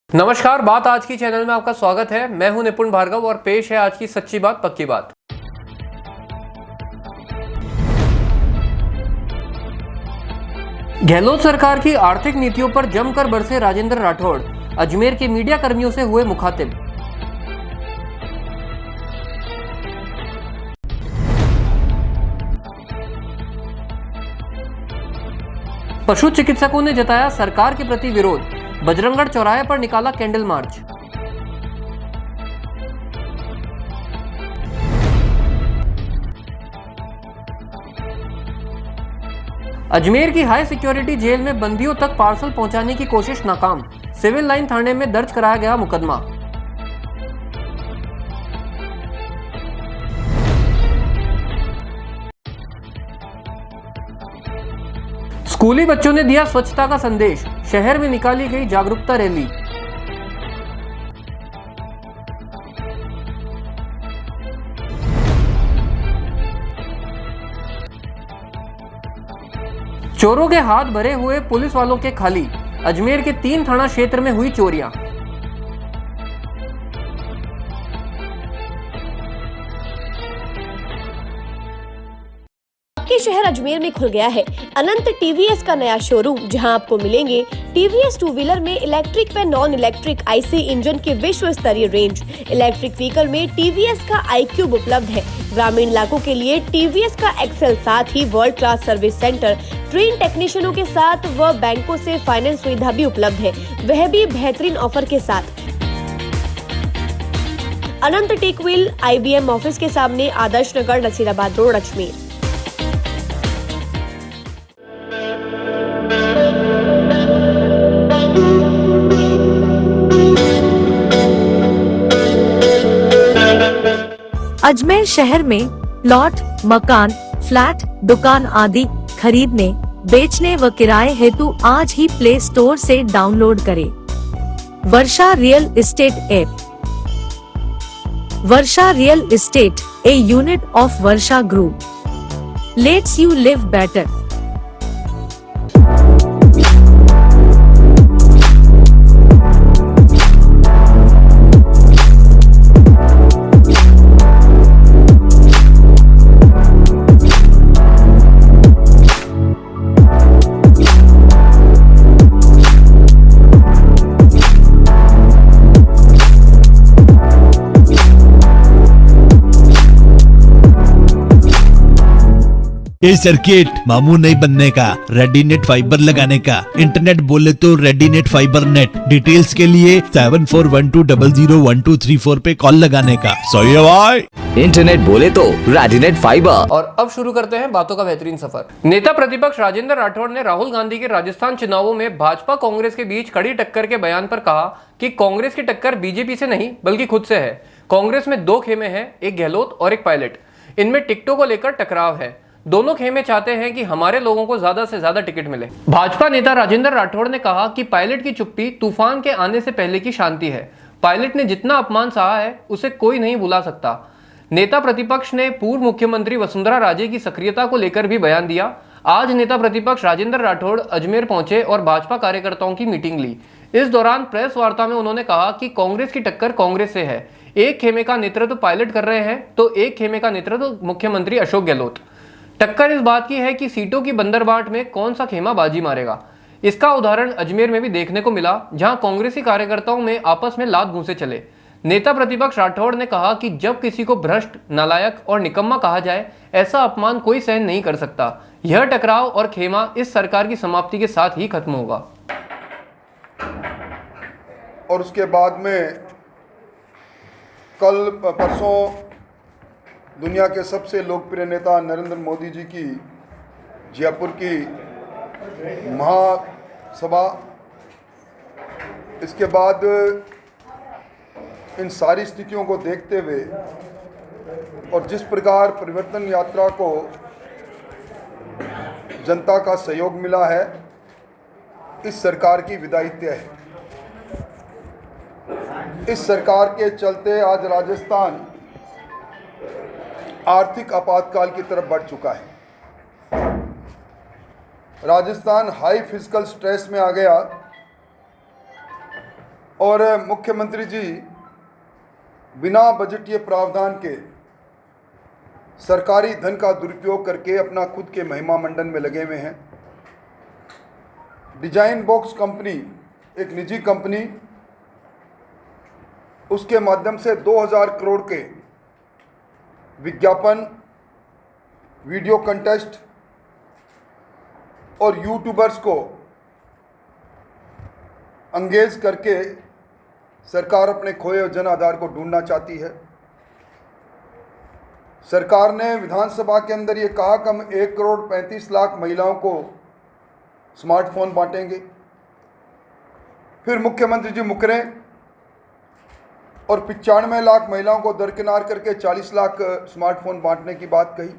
नमस्कार, बात आज की चैनल में आपका स्वागत है। मैं हूं निपुण भार्गव और पेश है आज की सच्ची बात पक्की बात। गहलोत सरकार की आर्थिक नीतियों पर जमकर बरसे राजेंद्र राठौड़, अजमेर के मीडिया कर्मियों से हुए मुखातिब। पशु चिकित्सकों ने जताया सरकार के प्रति विरोध, बजरंगगढ़ चौराहे पर निकाला कैंडल मार्च। अजमेर की हाई सिक्योरिटी जेल में बंदियों तक पार्सल पहुंचाने की कोशिश नाकाम, सिविल लाइन थाने में दर्ज कराया गया मुकदमा। स्कूली बच्चों ने दिया स्वच्छता का संदेश, शहर में निकाली गई जागरूकता रैली। चोरों के हाथ भरे हुए पुलिस वालों के खाली, अजमेर के 3 थाना क्षेत्र में हुई चोरियां। आपके शहर अजमेर में खुल गया है अनंत टीवीएस का नया शोरूम, जहां आपको मिलेंगे टीवीएस टू व्हीलर में इलेक्ट्रिक व नॉन इलेक्ट्रिक आईसी इंजन के विश्व स्तरीय रेंज। इलेक्ट्रिक व्हीकल में टीवीएस का iQube उपलब्ध है। ग्रामीण इलाकों के लिए टीवीएस का एक्सेल, साथ ही world class service centre, train टेक्नीशियनों के साथ व बैंकों से फाइनेंस सुविधा भी उपलब्ध है, वह भी बेहतरीन ऑफर के साथ। अनंत टेक व्हील IBM ऑफिस के सामने, आदर्श नगर, नसीराबाद रोड, अजमेर। अजमेर शहर में प्लॉट, मकान, फ्लैट, दुकान आदि खरीदने, बेचने व किराए हेतु आज ही प्ले स्टोर से डाउनलोड करें Varsha real estate app. Varsha real estate, a unit of Varsha group, let's you live better. ये सर्किट मामू नहीं बनने का, रेडीनेट फाइबर लगाने का। इंटरनेट बोले तो रेडीनेट फाइबर नेट। डिटेल्स के लिए 7412001234 पे कॉल लगाने का। सही है भाई। इंटरनेट बोले तो रेडीनेट फाइबर। और अब शुरू करते हैं बातों का बेहतरीन सफर। नेता प्रतिपक्ष राजेंद्र राठौड़ ने राहुल गांधी के राजस्थान चुनावों में भाजपा कांग्रेस के बीच कड़ी टक्कर के बयान पर कहा कि कांग्रेस की टक्कर बीजेपी से नहीं बल्कि खुद से है। कांग्रेस में 2 खेमे हैं, एक गहलोत और एक पायलट। इनमें टिकटों को लेकर टकराव है। दोनों खेमे चाहते हैं कि हमारे लोगों को ज्यादा से ज्यादा टिकट मिले। भाजपा नेता राजेंद्र राठौड़ ने कहा कि पायलट की चुप्पी तूफान के आने से पहले की शांति है। पायलट ने जितना अपमान सहा है उसे कोई नहीं भुला सकता। नेता प्रतिपक्ष ने पूर्व मुख्यमंत्री वसुंधरा राजे की सक्रियता को लेकर भी बयान दिया। आज नेता प्रतिपक्ष राजेंद्र राठौड़ अजमेर पहुंचे और भाजपा कार्यकर्ताओं की मीटिंग ली। इस दौरान प्रेस वार्ता में उन्होंने कहा कि कांग्रेस की टक्कर कांग्रेस से है। एक खेमे का नेतृत्व पायलट कर रहे हैं तो एक खेमे का नेतृत्व मुख्यमंत्री अशोक गहलोत। टक्कर इस बात की है कि सीटों की बंदरबाट में कौन सा खेमा बाजी मारेगा। इसका उदाहरण अजमेर में भी देखने को मिला, जहां कांग्रेसी कार्यकर्ताओं में आपस में लात घूंसे चले। नेता प्रतिपक्ष राठौड़ ने कहा कि जब किसी को भ्रष्ट, नालायक और निकम्मा कहा जाए, ऐसा अपमान कोई सहन नहीं कर सकता। यह टकराव और खेमा इस सरकार की समाप्ति के साथ ही खत्म होगा। और उसके बाद में कल परसों दुनिया के सबसे लोकप्रिय नेता नरेंद्र मोदी जी की जयपुर की महासभा। इसके बाद इन सारी स्थितियों को देखते हुए और जिस प्रकार परिवर्तन यात्रा को जनता का सहयोग मिला है, इस सरकार की विदाई तय है। इस सरकार के चलते आज राजस्थान आर्थिक आपातकाल की तरफ बढ़ चुका है। राजस्थान हाई फिजिकल स्ट्रेस में आ गया और मुख्यमंत्री जी बिना बजटीय प्रावधान के सरकारी धन का दुरुपयोग करके अपना खुद के महिमा मंडन में लगे हुए हैं। डिजाइन बॉक्स कंपनी एक निजी कंपनी, उसके माध्यम से 2000 करोड़ के विज्ञापन, वीडियो कंटेस्ट और यूट्यूबर्स को एंगेज करके सरकार अपने खोए हुए जन आधार को ढूंढना चाहती है। सरकार ने विधानसभा के अंदर ये कहा कि हम 1,35,00,000 महिलाओं को स्मार्टफोन बांटेंगे। फिर मुख्यमंत्री जी मुकरे और 95 लाख महिलाओं को दरकिनार करके 40 लाख स्मार्टफोन बांटने की बात कही।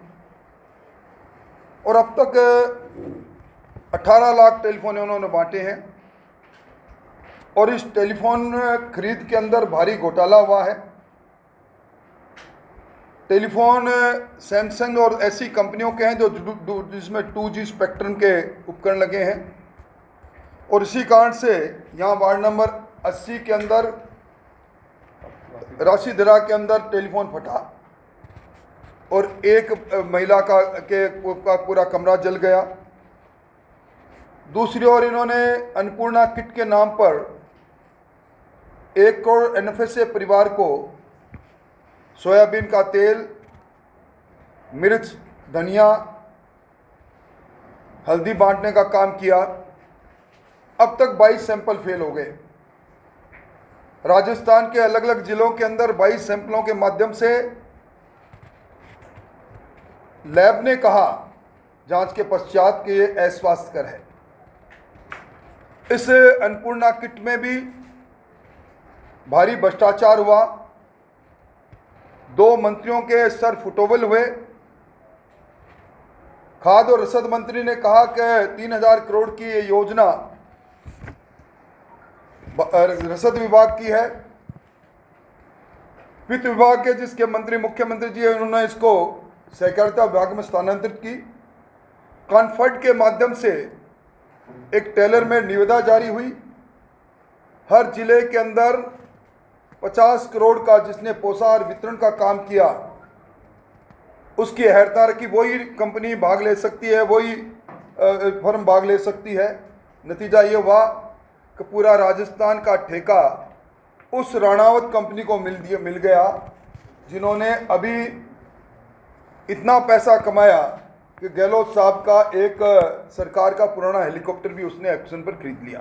और अब तक 18 लाख टेलीफोन उन्होंने बांटे हैं। और इस टेलीफोन खरीद के अंदर भारी घोटाला हुआ है। टेलीफोन सैमसंग और ऐसी कंपनियों के हैं जिसमें 2G स्पेक्ट्रम के उपकरण लगे हैं। और इसी कारण से यहाँ वार्ड नंबर 80 के अंदर राशिदरा के अंदर टेलीफोन फटा और एक महिला का पूरा कमरा जल गया। दूसरी ओर इन्होंने अन्नपूर्णा किट के नाम पर 1 करोड़ NFSA परिवार को सोयाबीन का तेल, मिर्च, धनिया, हल्दी बांटने का काम किया। अब तक 22 सैंपल फेल हो गए। राजस्थान के अलग अलग जिलों के अंदर 22 सैंपलों के माध्यम से लैब ने कहा जांच के पश्चात कि ये अस्वास्थ्यकर है। इस अन्नपूर्णा किट में भी भारी भ्रष्टाचार हुआ। 2 मंत्रियों के सर फुटोबल हुए। खाद्य और रसद मंत्री ने कहा कि 3000 करोड़ की ये योजना रसद विभाग की है। वित्त विभाग के जिसके मंत्री मुख्यमंत्री जी हैं, उन्होंने इसको सहकारिता विभाग में स्थानांतरित की। कॉन्फर्ट के माध्यम से एक टेलर में निविदा जारी हुई। हर जिले के अंदर 50 करोड़ का जिसने पोषाहार वितरण का काम किया, उसकी अहर्ता रखी, वही कंपनी भाग ले सकती है, वही फर्म भाग ले सकती है। नतीजा ये हुआ कि पूरा राजस्थान का ठेका उस राणावत कंपनी को मिल गया, जिन्होंने अभी इतना पैसा कमाया कि गहलोत साहब का एक सरकार का पुराना हेलीकॉप्टर भी उसने एक्शन पर खरीद लिया।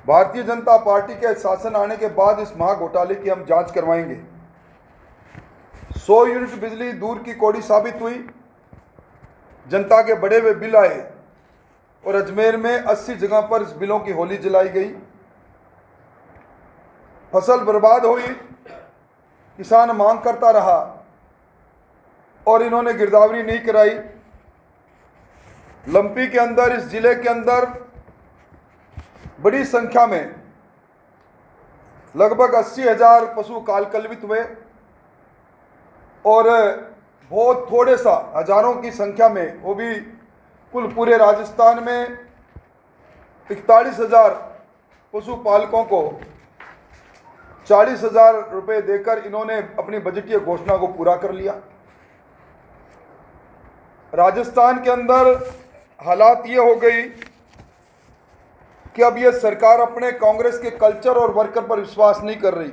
भारतीय जनता पार्टी के शासन आने के बाद इस महाघोटाले की हम जांच करवाएंगे। 100 यूनिट बिजली दूर की कौड़ी साबित हुई। जनता के बड़े हुए बिल आए और अजमेर में 80 जगह पर इस बिलों की होली जलाई गई। फसल बर्बाद हुई, किसान मांग करता रहा और इन्होंने गिरदावरी नहीं कराई। लंपी के अंदर, इस जिले के अंदर बड़ी संख्या में लगभग 80,000 पशु कालकलवित हुए और बहुत थोड़े सा हजारों की संख्या में, वो भी कुल पूरे राजस्थान में 41,000 पशुपालकों को 40,000 रुपये देकर इन्होंने अपनी बजटीय घोषणा को पूरा कर लिया। राजस्थान के अंदर हालात ये हो गई कि अब ये सरकार अपने कांग्रेस के कल्चर और वर्कर पर विश्वास नहीं कर रही।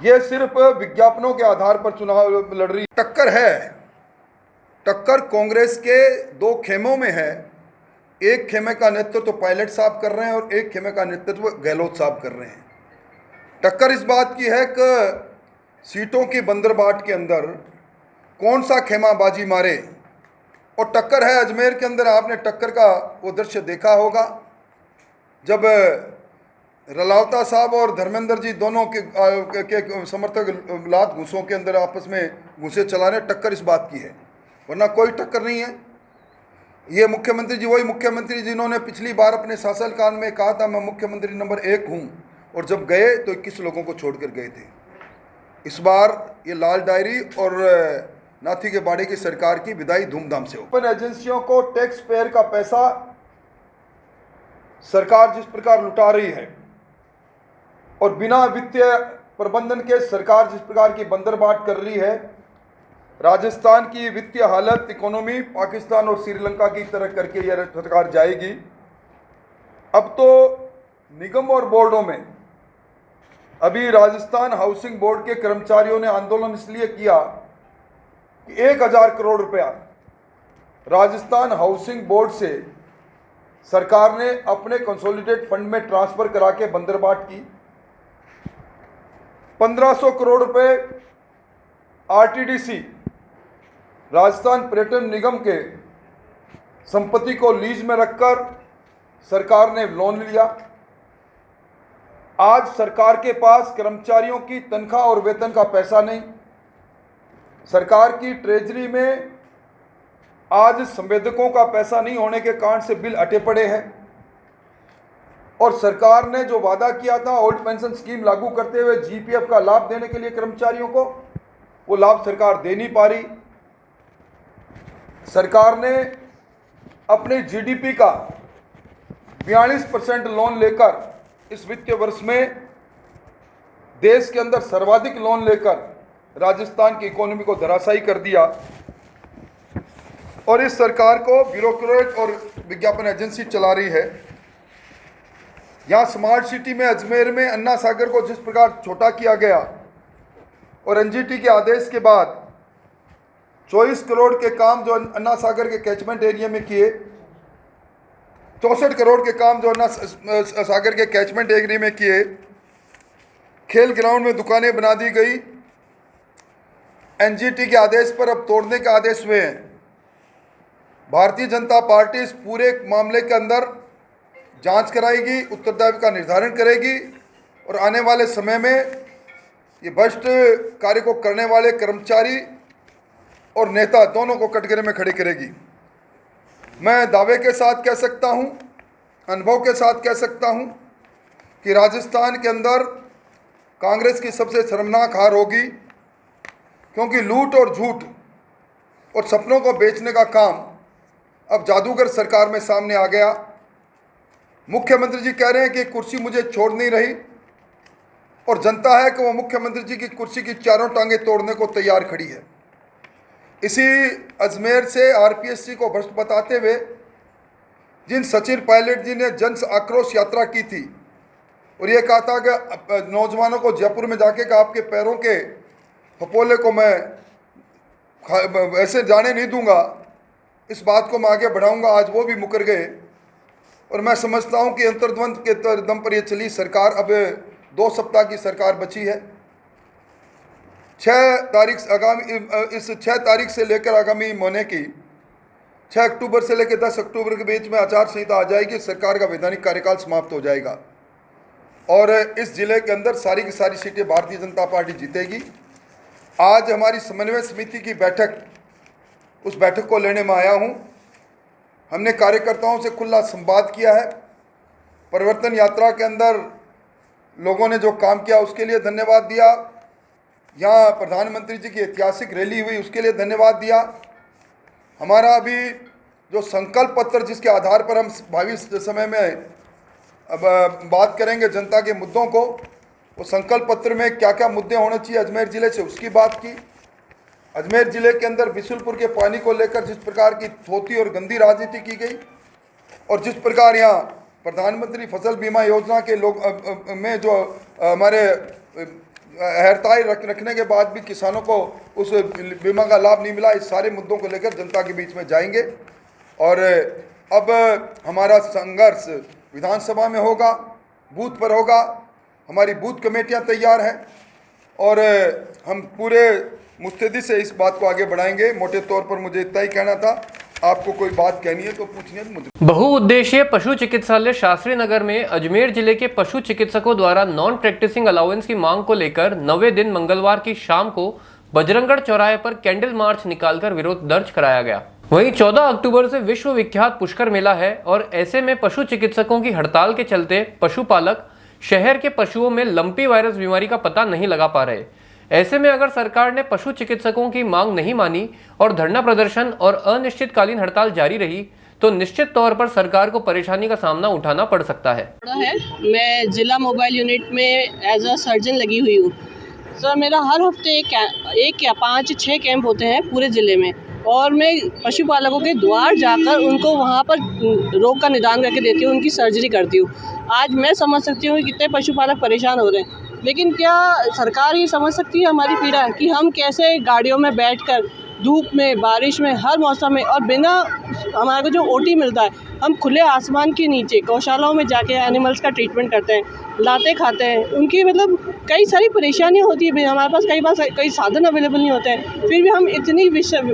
ये सिर्फ विज्ञापनों के आधार पर चुनाव लड़ रही। टक्कर है, टक्कर कांग्रेस के 2 खेमों में है। एक खेमे का नेतृत्व तो पायलट साहब कर रहे हैं और एक खेमे का नेतृत्व गहलोत साहब कर रहे हैं। टक्कर इस बात की है कि सीटों की बंदरबाट के अंदर कौन सा खेमा बाजी मारे। और टक्कर है अजमेर के अंदर। आपने टक्कर का वो दृश्य देखा होगा जब रलावता साहब और धर्मेंद्र जी दोनों के समर्थक लात घूसों के अंदर आपस में घूसे चला रहे। टक्कर इस बात की है, वरना कोई टक्कर नहीं है। ये मुख्यमंत्री जी वही मुख्यमंत्री जिन्होंने पिछली बार अपने शासनकाल में कहा था मैं मुख्यमंत्री नंबर 1 हूँ, और जब गए तो 21 लोगों को छोड़कर गए थे। इस बार ये लाल डायरी और नाथी के बाड़े की सरकार की विदाई धूमधाम से हो। ओपन एजेंसियों को टैक्स पेयर का पैसा सरकार जिस प्रकार लुटा रही है और बिना वित्तीय प्रबंधन के सरकार जिस प्रकार की बंदरबाट कर रही है, राजस्थान की वित्तीय हालत, इकोनॉमी पाकिस्तान और श्रीलंका की तरह करके यह सरकार जाएगी। अब तो निगम और बोर्डों में, अभी राजस्थान हाउसिंग बोर्ड के कर्मचारियों ने आंदोलन इसलिए किया कि 1000 करोड़ रुपया राजस्थान हाउसिंग बोर्ड से सरकार ने अपने कंसोलिडेट फंड में ट्रांसफर करा के बंदरबाट की। 1500 करोड़ रुपए आरटीडीसी राजस्थान पर्यटन निगम के संपत्ति को लीज में रखकर सरकार ने लोन लिया। आज सरकार के पास कर्मचारियों की तनख्वाह और वेतन का पैसा नहीं। सरकार की ट्रेजरी में आज संवेदकों का पैसा नहीं होने के कारण से बिल अटे पड़े हैं और सरकार ने जो वादा किया था ओल्ड पेंशन स्कीम लागू करते हुए जीपीएफ का लाभ देने के लिए कर्मचारियों को, वो लाभ सरकार दे नहीं पा रही। सरकार ने अपने जीडीपी का 42% लोन लेकर इस वित्तीय वर्ष में देश के अंदर सर्वाधिक लोन लेकर राजस्थान की इकोनॉमी को धराशायी कर दिया और इस सरकार को ब्यूरोक्रेट और विज्ञापन एजेंसी चला रही है। यहाँ स्मार्ट सिटी में अजमेर में अन्ना सागर को जिस प्रकार छोटा किया गया और एनजीटी के आदेश के बाद 24 करोड़ के काम जो अन्ना सागर के कैचमेंट एरिया में किए, 64 करोड़ के काम जो अन्ना सागर के कैचमेंट एरिया में किए, खेल ग्राउंड में दुकानें बना दी गई। एनजीटी के आदेश पर अब तोड़ने के आदेश हुए हैं। भारतीय जनता पार्टी इस पूरे मामले के अंदर जांच कराएगी, उत्तरदायित्व का निर्धारण करेगी और आने वाले समय में ये भ्रष्ट कार्य को करने वाले कर्मचारी और नेता दोनों को कटघरे में खड़े करेगी। मैं दावे के साथ कह सकता हूँ, अनुभव के साथ कह सकता हूँ कि राजस्थान के अंदर कांग्रेस की सबसे शर्मनाक हार होगी, क्योंकि लूट और झूठ और सपनों को बेचने का काम अब जादूगर सरकार में सामने आ गया। मुख्यमंत्री जी कह रहे हैं कि कुर्सी मुझे छोड़ नहीं रही और जनता है कि वो मुख्यमंत्री जी की कुर्सी की चारों टांगें तोड़ने को तैयार खड़ी है। इसी अजमेर से आरपीएससी को भ्रष्ट बताते हुए जिन सचिन पायलट जी ने जन आक्रोश यात्रा की थी और ये कहा था कि नौजवानों को जयपुर में जाके कि आपके पैरों के फपोले को मैं ऐसे जाने नहीं दूंगा, इस बात को मैं आगे बढ़ाऊंगा, आज वो भी मुकर गए। और मैं समझता हूं कि अंतर्द्वंद के दम पर ये चली सरकार अब 2 सप्ताह की सरकार बची है। 6 तारीख से लेकर आगामी महीने की 6 अक्टूबर से लेकर 10 अक्टूबर के बीच में आचार संहिता आ जाएगी। सरकार का वैधानिक कार्यकाल समाप्त हो जाएगा और इस जिले के अंदर सारी की सारी सीटें भारतीय जनता पार्टी जीतेगी। आज हमारी समन्वय समिति की बैठक, उस बैठक को लेने में आया हूँ। हमने कार्यकर्ताओं से खुला संवाद किया है। परिवर्तन यात्रा के अंदर लोगों ने जो काम किया उसके लिए धन्यवाद दिया। यहाँ प्रधानमंत्री जी की ऐतिहासिक रैली हुई उसके लिए धन्यवाद दिया। हमारा अभी जो संकल्प पत्र जिसके आधार पर हम भावी समय में अब बात करेंगे जनता के मुद्दों को, वो संकल्प पत्र में क्या क्या मुद्दे होने चाहिए अजमेर ज़िले से, उसकी बात की। अजमेर ज़िले के अंदर बिशुलपुर के पानी को लेकर जिस प्रकार की थोथी और गंदी राजनीति की गई और जिस प्रकार यहाँ प्रधानमंत्री फसल बीमा योजना के लोग में जो हमारे हरताई रखने के बाद भी किसानों को उस बीमा का लाभ नहीं मिला, इस सारे मुद्दों को लेकर जनता के बीच में जाएंगे। और अब हमारा संघर्ष विधानसभा में होगा, बूथ पर होगा। हमारी बूथ कमेटियां तैयार हैं और हम पूरे मुस्तैदी से इस बात को आगे बढ़ाएंगे। मोटे तौर पर मुझे इतना ही कहना था। आपको कोई बात कहनी है तो पूछनी है तो मुझे। बहुउद्देशीय पशु चिकित्सालय शास्त्री नगर में अजमेर जिले के पशु चिकित्सकों द्वारा नॉन प्रैक्टिसिंग अलाउंस की मांग को लेकर 9वें दिन मंगलवार की शाम को बजरंगगढ़ चौराहे पर कैंडल मार्च निकालकर विरोध दर्ज कराया गया। वहीं 14 अक्टूबर से विश्व विख्यात पुष्कर मेला है और ऐसे में पशु चिकित्सकों की हड़ताल के चलते पशुपालक शहर के पशुओं में लंपी वायरस बीमारी का पता नहीं लगा पा रहे। ऐसे में अगर सरकार ने पशु चिकित्सकों की मांग नहीं मानी और धरना प्रदर्शन और अनिश्चितकालीन हड़ताल जारी रही तो निश्चित तौर पर सरकार को परेशानी का सामना उठाना पड़ सकता है। मैं जिला मोबाइल यूनिट में एज अ सर्जन लगी हुई हूँ। सर मेरा हर हफ्ते एक या 5-6 कैंप होते हैं पूरे ज़िले में, और मैं पशुपालकों के द्वार जाकर उनको वहाँ पर रोग का निदान करके देती हूँ, उनकी सर्जरी करती हूँ। आज मैं समझ सकती हूँ कि कितने पशुपालक परेशान हो रहे हैं, लेकिन क्या सरकार ये समझ सकती है हमारी पीड़ा कि हम कैसे गाड़ियों में बैठकर धूप में, बारिश में, हर मौसम में, और बिना हमारे को जो ओटी मिलता है, हम खुले आसमान के नीचे गौशालाओं में जाके एनिमल्स का ट्रीटमेंट करते हैं, लाते खाते हैं। उनकी मतलब कई सारी परेशानियां होती है, हमारे पास कई बार कई साधन अवेलेबल नहीं होते हैं, फिर भी हम इतनी विषम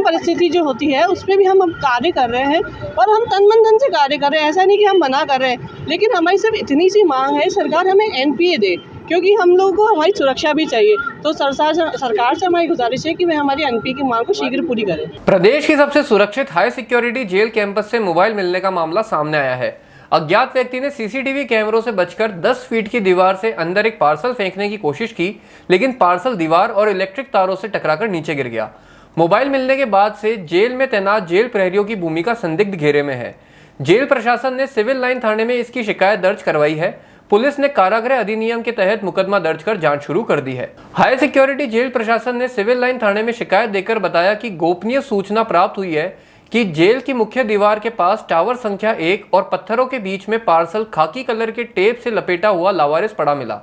परिस्थिति जो होती है उस पर भी हम कार्य कर रहे हैं, और हम तन मन धन से कार्य कर रहे हैं। ऐसा नहीं कि हम मना कर रहे हैं, लेकिन हमारी सिर्फ इतनी सी मांग है, सरकार हमें NPA दे, क्योंकि हम लोगों को हमारी सुरक्षा भी चाहिए। तो सरकार से हमारी गुजारिश है कि वह हमारी NPA की मांग को शीघ्र पूरी करें। प्रदेश की सबसे सुरक्षित हाई सिक्योरिटी जेल कैंपस से मोबाइल मिलने का मामला सामने आया है। अज्ञात व्यक्ति ने CCTV कैमरों से बचकर 10 फीट की दीवार से अंदर एक पार्सल फेंकने की कोशिश की, लेकिन पार्सल दीवार और इलेक्ट्रिक तारों से टकराकर नीचे गिर गया। मोबाइल मिलने के बाद से जेल में तैनात जेल प्रहरियों की भूमिका संदिग्ध घेरे में है। जेल प्रशासन ने सिविल लाइन थाने में इसकी शिकायत दर्ज करवाई है। पुलिस ने कारागृह अधिनियम के तहत मुकदमा दर्ज कर जांच शुरू कर दी है। हाई सिक्योरिटी जेल प्रशासन ने सिविल लाइन थाने में शिकायत देकर बताया कि गोपनीय सूचना प्राप्त हुई है कि जेल की मुख्य दीवार के पास टावर संख्या 1 और पत्थरों के बीच में पार्सल खाकी कलर के टेप से लपेटा हुआ लावारिस पड़ा मिला।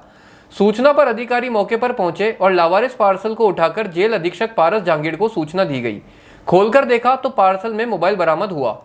सूचना पर अधिकारी मौके पर पहुंचे और लावारिस पार्सल को उठाकर जेल अधीक्षक पारस जहांगीर को सूचना दी गई। खोलकर देखा तो पार्सल में मोबाइल बरामद हुआ।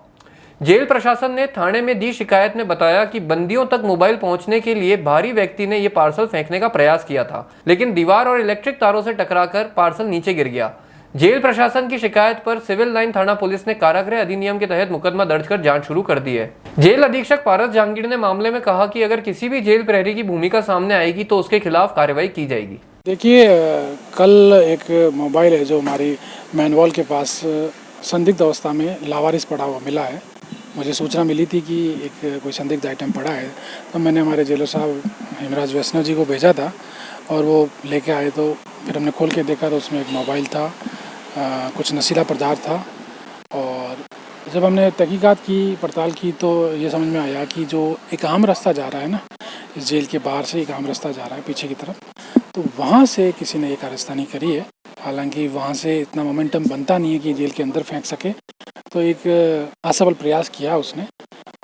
जेल प्रशासन ने थाने में दी शिकायत में बताया कि बंदियों तक मोबाइल पहुंचने के लिए बाहरी व्यक्ति ने यह पार्सल फेंकने का प्रयास किया था, लेकिन दीवार और इलेक्ट्रिक तारों से टकराकर पार्सल नीचे गिर गया। जेल प्रशासन की शिकायत पर सिविल लाइन थाना पुलिस ने कारागृह अधिनियम के तहत मुकदमा दर्ज कर जांच शुरू कर दी है। जेल अधीक्षक पारस जहांगीर ने मामले में कहा कि अगर किसी भी जेल प्रहरी की भूमिका सामने आएगी तो उसके खिलाफ कार्रवाई की जाएगी। देखिए, कल एक मोबाइल है जो हमारी मैनवॉल के पास संदिग्ध अवस्था में लावारिस पड़ा हुआ मिला है। मुझे सूचना मिली थी कि एक कोई संदिग्ध आइटम पड़ा है, तो मैंने हमारे जेलर साहब हेमराज वैष्णव जी को भेजा था और वो लेके आए। तो फिर हमने खोल के देखा तो उसमें एक मोबाइल था, कुछ नशीला पदार्थ था, और जब हमने तहकीकात की, पड़ताल की, तो ये समझ में आया कि जो एक आम रास्ता जा रहा है ना, इस जेल के बाहर से एक आम रास्ता जा रहा है पीछे की तरफ, तो वहाँ से किसी ने एक कारस्तानी करी है। हालांकि वहाँ से इतना मोमेंटम बनता नहीं है कि जेल के अंदर फेंक सके, तो एक असफल प्रयास किया उसने,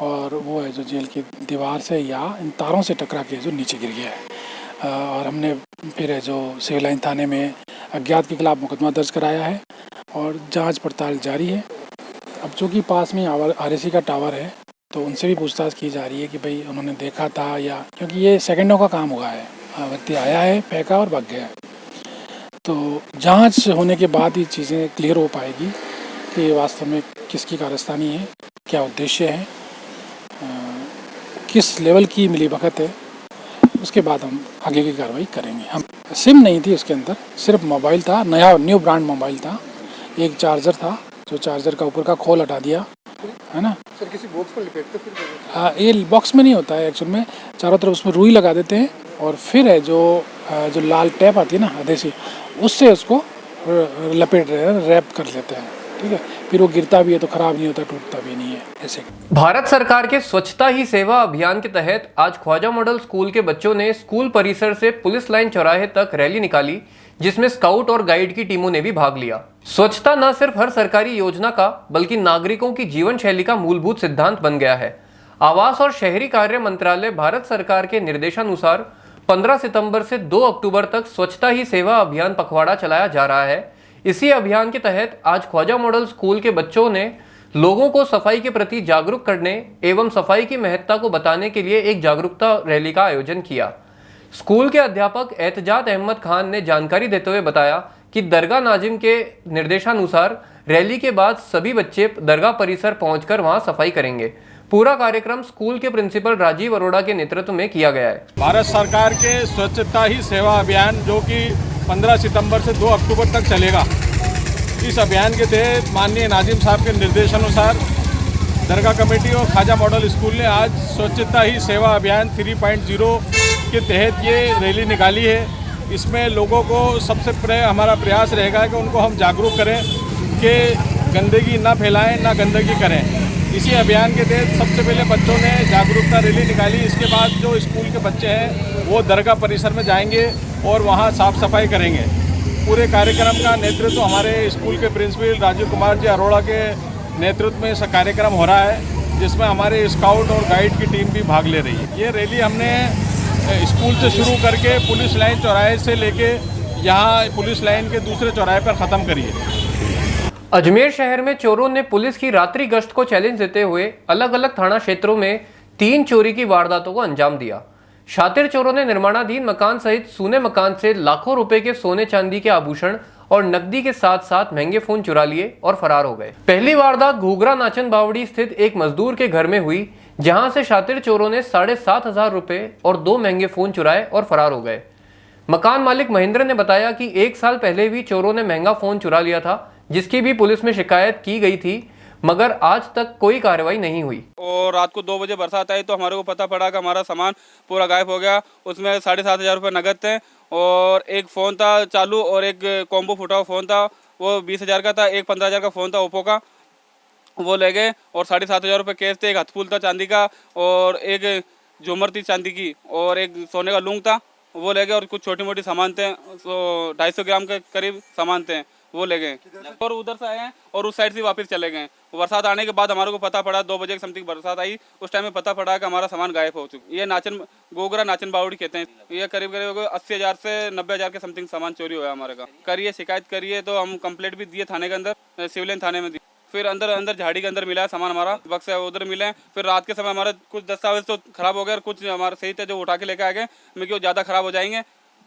और वो है जो जेल की दीवार से या इन तारों से टकरा के जो नीचे गिर गया है। और हमने फिर है जो सिविल लाइन थाने में अज्ञात के खिलाफ मुकदमा दर्ज कराया है और जांच पड़ताल जारी है। अब चूँकि पास में RSC का टावर है, तो उनसे भी पूछताछ की जा रही है कि भाई उन्होंने देखा था या, क्योंकि ये सेकंडों का काम हुआ है, व्यक्ति आया है, फेंका और भाग गया। तो जांच होने के बाद ही चीज़ें क्लियर हो पाएगी कि वास्तव में किसकी कारस्तानी है, क्या उद्देश्य है, किस लेवल की मिलीभगत है। उसके बाद हम आगे की कार्रवाई करेंगे। हम सिम नहीं थी उसके अंदर, सिर्फ मोबाइल था, न्यू ब्रांड मोबाइल था, एक चार्जर था, जो चार्जर का ऊपर का खोल हटा दिया है ना। सर किसी बॉक्स में लपेटते फिर? हाँ, ये बॉक्स में नहीं होता है एक्चुअल में, चारों तरफ उसमें रुई लगा देते हैं और फिर है जो लाल टेप आती है ना आदेशी, उससे उसको लपेट रहे हैं, रैप कर लेते हैं, ठीक है। फिर वो गिरता भी है तो खराब नहीं होता, टूटता भी नहीं है ऐसे। भारत सरकार के स्वच्छता ही सेवा अभियान के तहत आज ख्वाजा मॉडल स्कूल के बच्चों ने स्कूल परिसर से पुलिस लाइन चौराहे तक रैली निकाली, जिसमें स्काउट और गाइड की टीमों ने भी भाग लिया। स्वच्छता न सिर्फ हर सरकारी योजना का बल्कि नागरिकों की जीवन शैली का मूलभूत सिद्धांत बन गया है। आवास और शहरी कार्य मंत्रालय भारत सरकार के निर्देशानुसार 15 सितंबर से 2 अक्टूबर तक स्वच्छता ही सेवा अभियान पखवाड़ा चलाया जा रहा है। इसी अभियान के तहत आज ख्वाजा मॉडल स्कूल के बच्चों ने लोगों को सफाई के प्रति जागरूक करने एवं सफाई की महत्ता को बताने के लिए एक जागरूकता रैली का आयोजन किया। स्कूल के अध्यापक एतजाद अहमद खान ने जानकारी देते हुए बताया कि दरगाह नाजिम के निर्देशानुसार रैली के बाद सभी बच्चे दरगाह परिसर पहुंचकर वहां सफाई करेंगे। पूरा कार्यक्रम स्कूल के प्रिंसिपल राजीव अरोड़ा के नेतृत्व में किया गया है। भारत सरकार के स्वच्छता ही सेवा अभियान जो कि 15 सितंबर से 2 अक्टूबर तक चलेगा, इस अभियान के तहत माननीय नाजिम साहब के निर्देशानुसार दरगाह कमेटी और ख्वाजा मॉडल स्कूल ने आज स्वच्छता ही सेवा अभियान 3.0 के तहत ये रैली निकाली है। इसमें लोगों को सबसे हमारा प्रयास रहेगा कि उनको हम जागरूक करें कि गंदगी ना फैलाएं, ना गंदगी करें। इसी अभियान के तहत सबसे पहले बच्चों ने जागरूकता रैली निकाली। इसके बाद जो स्कूल के बच्चे हैं वो दरगाह परिसर में जाएंगे और वहाँ साफ सफाई करेंगे। पूरे कार्यक्रम का नेतृत्व हमारे स्कूल के प्रिंसिपल राजीव कुमार जी अरोड़ा के नेतृत्व में यह कार्यक्रम हो रहा है, जिसमें हमारे स्काउट और गाइड की टीम भी भाग ले रही है। ये रैली हमने स्कूल से शुरू करके पुलिस लाइन चौराहे से लेके यहाँ पुलिस लाइन के दूसरे चौराहे पर ख़त्म करी है। अजमेर शहर में चोरों ने पुलिस की रात्रि गश्त को चैलेंज देते हुए अलग अलग थाना क्षेत्रों में 3 चोरी की वारदातों को अंजाम दिया। शातिर चोरों ने निर्माणाधीन मकान सहित सूने मकान से लाखों रुपए के सोने चांदी के आभूषण और नकदी के साथ साथ महंगे फोन चुरा लिए और फरार हो गए। पहली वारदात घूघरा नाचन बावड़ी स्थित एक मजदूर के घर में हुई, जहां से शातिर चोरों ने 7,500 रुपए और 2 महंगे फोन चुराए और फरार हो गए। मकान मालिक महेंद्र ने बताया कि 1 साल पहले भी चोरों ने महंगा फोन चुरा लिया था, जिसकी भी पुलिस में शिकायत की गई थी, मगर आज तक कोई कार्रवाई नहीं हुई। और रात को 2 बजे बरसात आई तो हमारे को पता पड़ा कि हमारा सामान पूरा गायब हो गया। उसमें 7,500 रुपये नगद थे और एक फ़ोन था चालू और एक कॉम्बो फूटा हुआ फ़ोन था, वो 20,000 का था। एक 15,000 का फ़ोन था ओप्पो का, वो ले गए। और 7,500 रुपये कैश थे, एक हथफूल था चांदी का और एक झूमर थी चांदी की और एक सोने का लूंग था, वो ले गए। और कुछ छोटी मोटी सामान थे, तो 250 ग्राम के करीब सामान थे, वो ले गए। और उधर से आए हैं और उस साइड से वापस चले गए। बरसात आने के बाद हमारे को पता पड़ा, 2 बजे के समथिंग बरसात आई, उस टाइम में पता पड़ा कि हमारा सामान गायब हो चुका। ये घूघरा नाचन बावड़ी कहते हैं। ये करीब करीब 80,000 से 90,000 के समथिंग सामान चोरी हुआ हमारे का। करिए शिकायत करिए, तो हम कंप्लेंट भी दिए थाने के अंदर, सिविल लाइन थाने में दी। फिर अंदर झाड़ी के अंदर मिला है सामान हमारा, बक्से उधर मिले। फिर रात के समय हमारे कुछ दस्तावेज तो खराब हो गए और कुछ हमारे सही थे जो उठा के लेके आ गए, क्योंकि वो ज़्यादा खराब हो जाएंगे।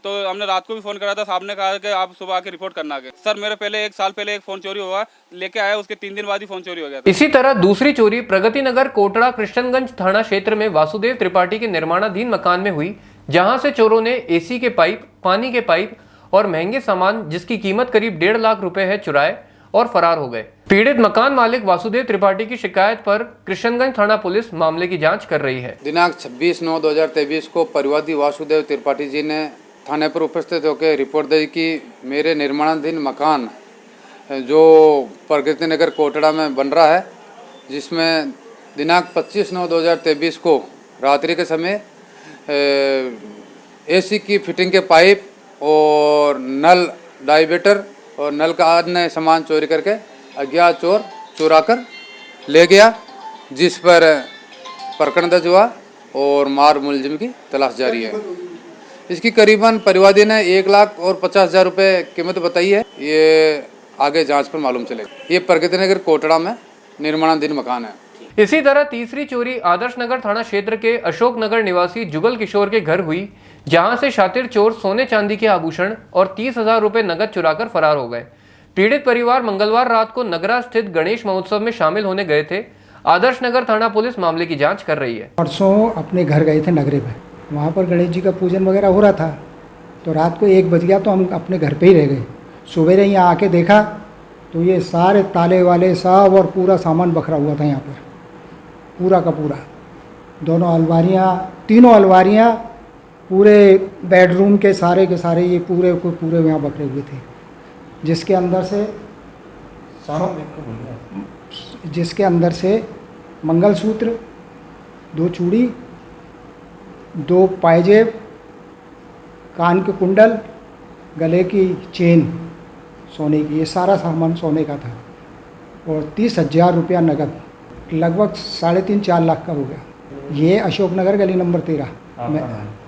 तो हमने रात को भी फ़ोन करा था, साहब ने कहा कि आप सुबह आके रिपोर्ट करना आगे। सर मेरे पहले 1 साल पहले एक फ़ोन चोरी हुआ, लेके आया, उसके 3 दिन बाद ही फ़ोन चोरी हो गया था। इसी तरह दूसरी चोरी प्रगति नगर कोटड़ा कृष्णगंज थाना क्षेत्र में वासुदेव त्रिपाठी के निर्माणाधीन मकान में हुई, जहां से चोरों ने एसी के पाइप, पानी के पाइप और महंगे सामान जिसकी कीमत करीब 1.5 लाख रुपए है चुराए और फरार हो गए। पीड़ित मकान मालिक वासुदेव त्रिपाठी की शिकायत पर कृष्णगंज थाना पुलिस मामले की जाँच कर रही है। दिनांक 26/9/2023 को परिवादी वासुदेव त्रिपाठी जी ने थाने पर उपस्थित होकर रिपोर्ट दी कि मेरे निर्माणाधीन मकान जो प्रगति नगर कोटड़ा में बन रहा है, जिसमें दिनांक 25/9/2023 को रात्रि के समय एसी की फिटिंग के पाइप और नल डाइवेटर और नल का अन्य सामान चोरी करके अज्ञात चोर चुरा कर ले गया, जिस पर प्रकरण दर्ज हुआ और मार मुलजिम की तलाश जारी है। इसकी करीबन परिवादी ने 1,50,000 रुपये कीमत बताई है। ये आगे जांच पर मालूम चलेगा। ये प्रगति नगर कोटड़ा में निर्माणाधीन मकान है। इसी तरह तीसरी चोरी आदर्श नगर थाना क्षेत्र के अशोक नगर निवासी जुगल किशोर के घर हुई, जहां से शातिर चोर सोने चांदी के आभूषण और 30,000 रुपये नकद चुराकर फरार हो गए। पीड़ित परिवार मंगलवार रात को नगरा स्थित गणेश महोत्सव में शामिल होने गए थे। आदर्श नगर थाना पुलिस मामले की जाँच कर रही है। परसों अपने घर गए थे नगरे में, वहाँ पर गणेश जी का पूजन वगैरह हो रहा था, तो रात को 1 बज गया तो हम अपने घर पे ही रह गए। सवेरे यहाँ आके देखा तो ये सारे ताले वाले सब और पूरा सामान बखरा हुआ था यहाँ पर, पूरा का पूरा। दोनों अलमारियाँ, 3 अलमारियाँ, पूरे बेडरूम के सारे ये पूरे को पूरे यहाँ बखरे हुए थे, जिसके अंदर से मंगलसूत्र, 2 चूड़ी, 2 पायजेब, कान के कुंडल, गले की चेन सोने की, ये सारा सामान सोने का था और 30,000 रुपया नकद, लगभग 3.5-4 लाख का हो गया। ये अशोक नगर गली नंबर 13।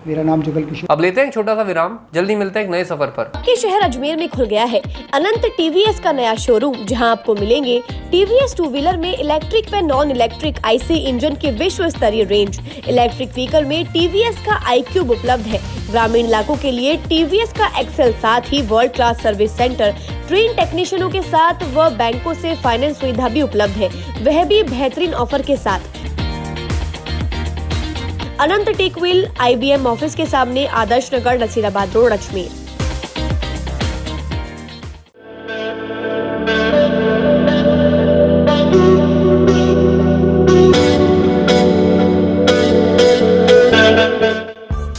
मेरा नाम जुगल किशोर। अब लेते हैं एक छोटा सा विराम, जल्दी मिलते हैं एक नए सफर पर। के शहर अजमेर में खुल गया है अनंत टीवीएस का नया शोरूम, जहां आपको मिलेंगे टीवीएस 2 व्हीलर में इलेक्ट्रिक व नॉन इलेक्ट्रिक आईसी इंजन की विश्व स्तरीय रेंज। इलेक्ट्रिक व्हीकल में टीवीएस का iQube उपलब्ध है। ग्रामीण इलाकों के लिए टीवीएस का एक्सेल, साथ ही world class service centre, train टेक्नीशियनों के साथ व बैंकों से फाइनेंस सुविधा भी उपलब्ध है, वह भी बेहतरीन ऑफर के साथ। अनंत टेक व्हील IBM ऑफिस के सामने, आदर्श नगर, नसीराबाद रोड, अजमेर।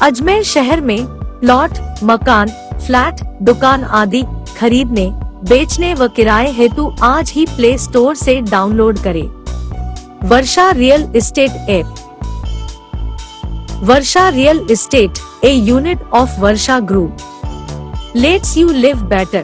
अजमेर शहर में प्लॉट, मकान, फ्लैट, दुकान आदि खरीदने, बेचने व किराए हेतु आज ही प्ले स्टोर से डाउनलोड करें Varsha real estate app. Varsha real estate, a unit of Varsha Group, lets you live better.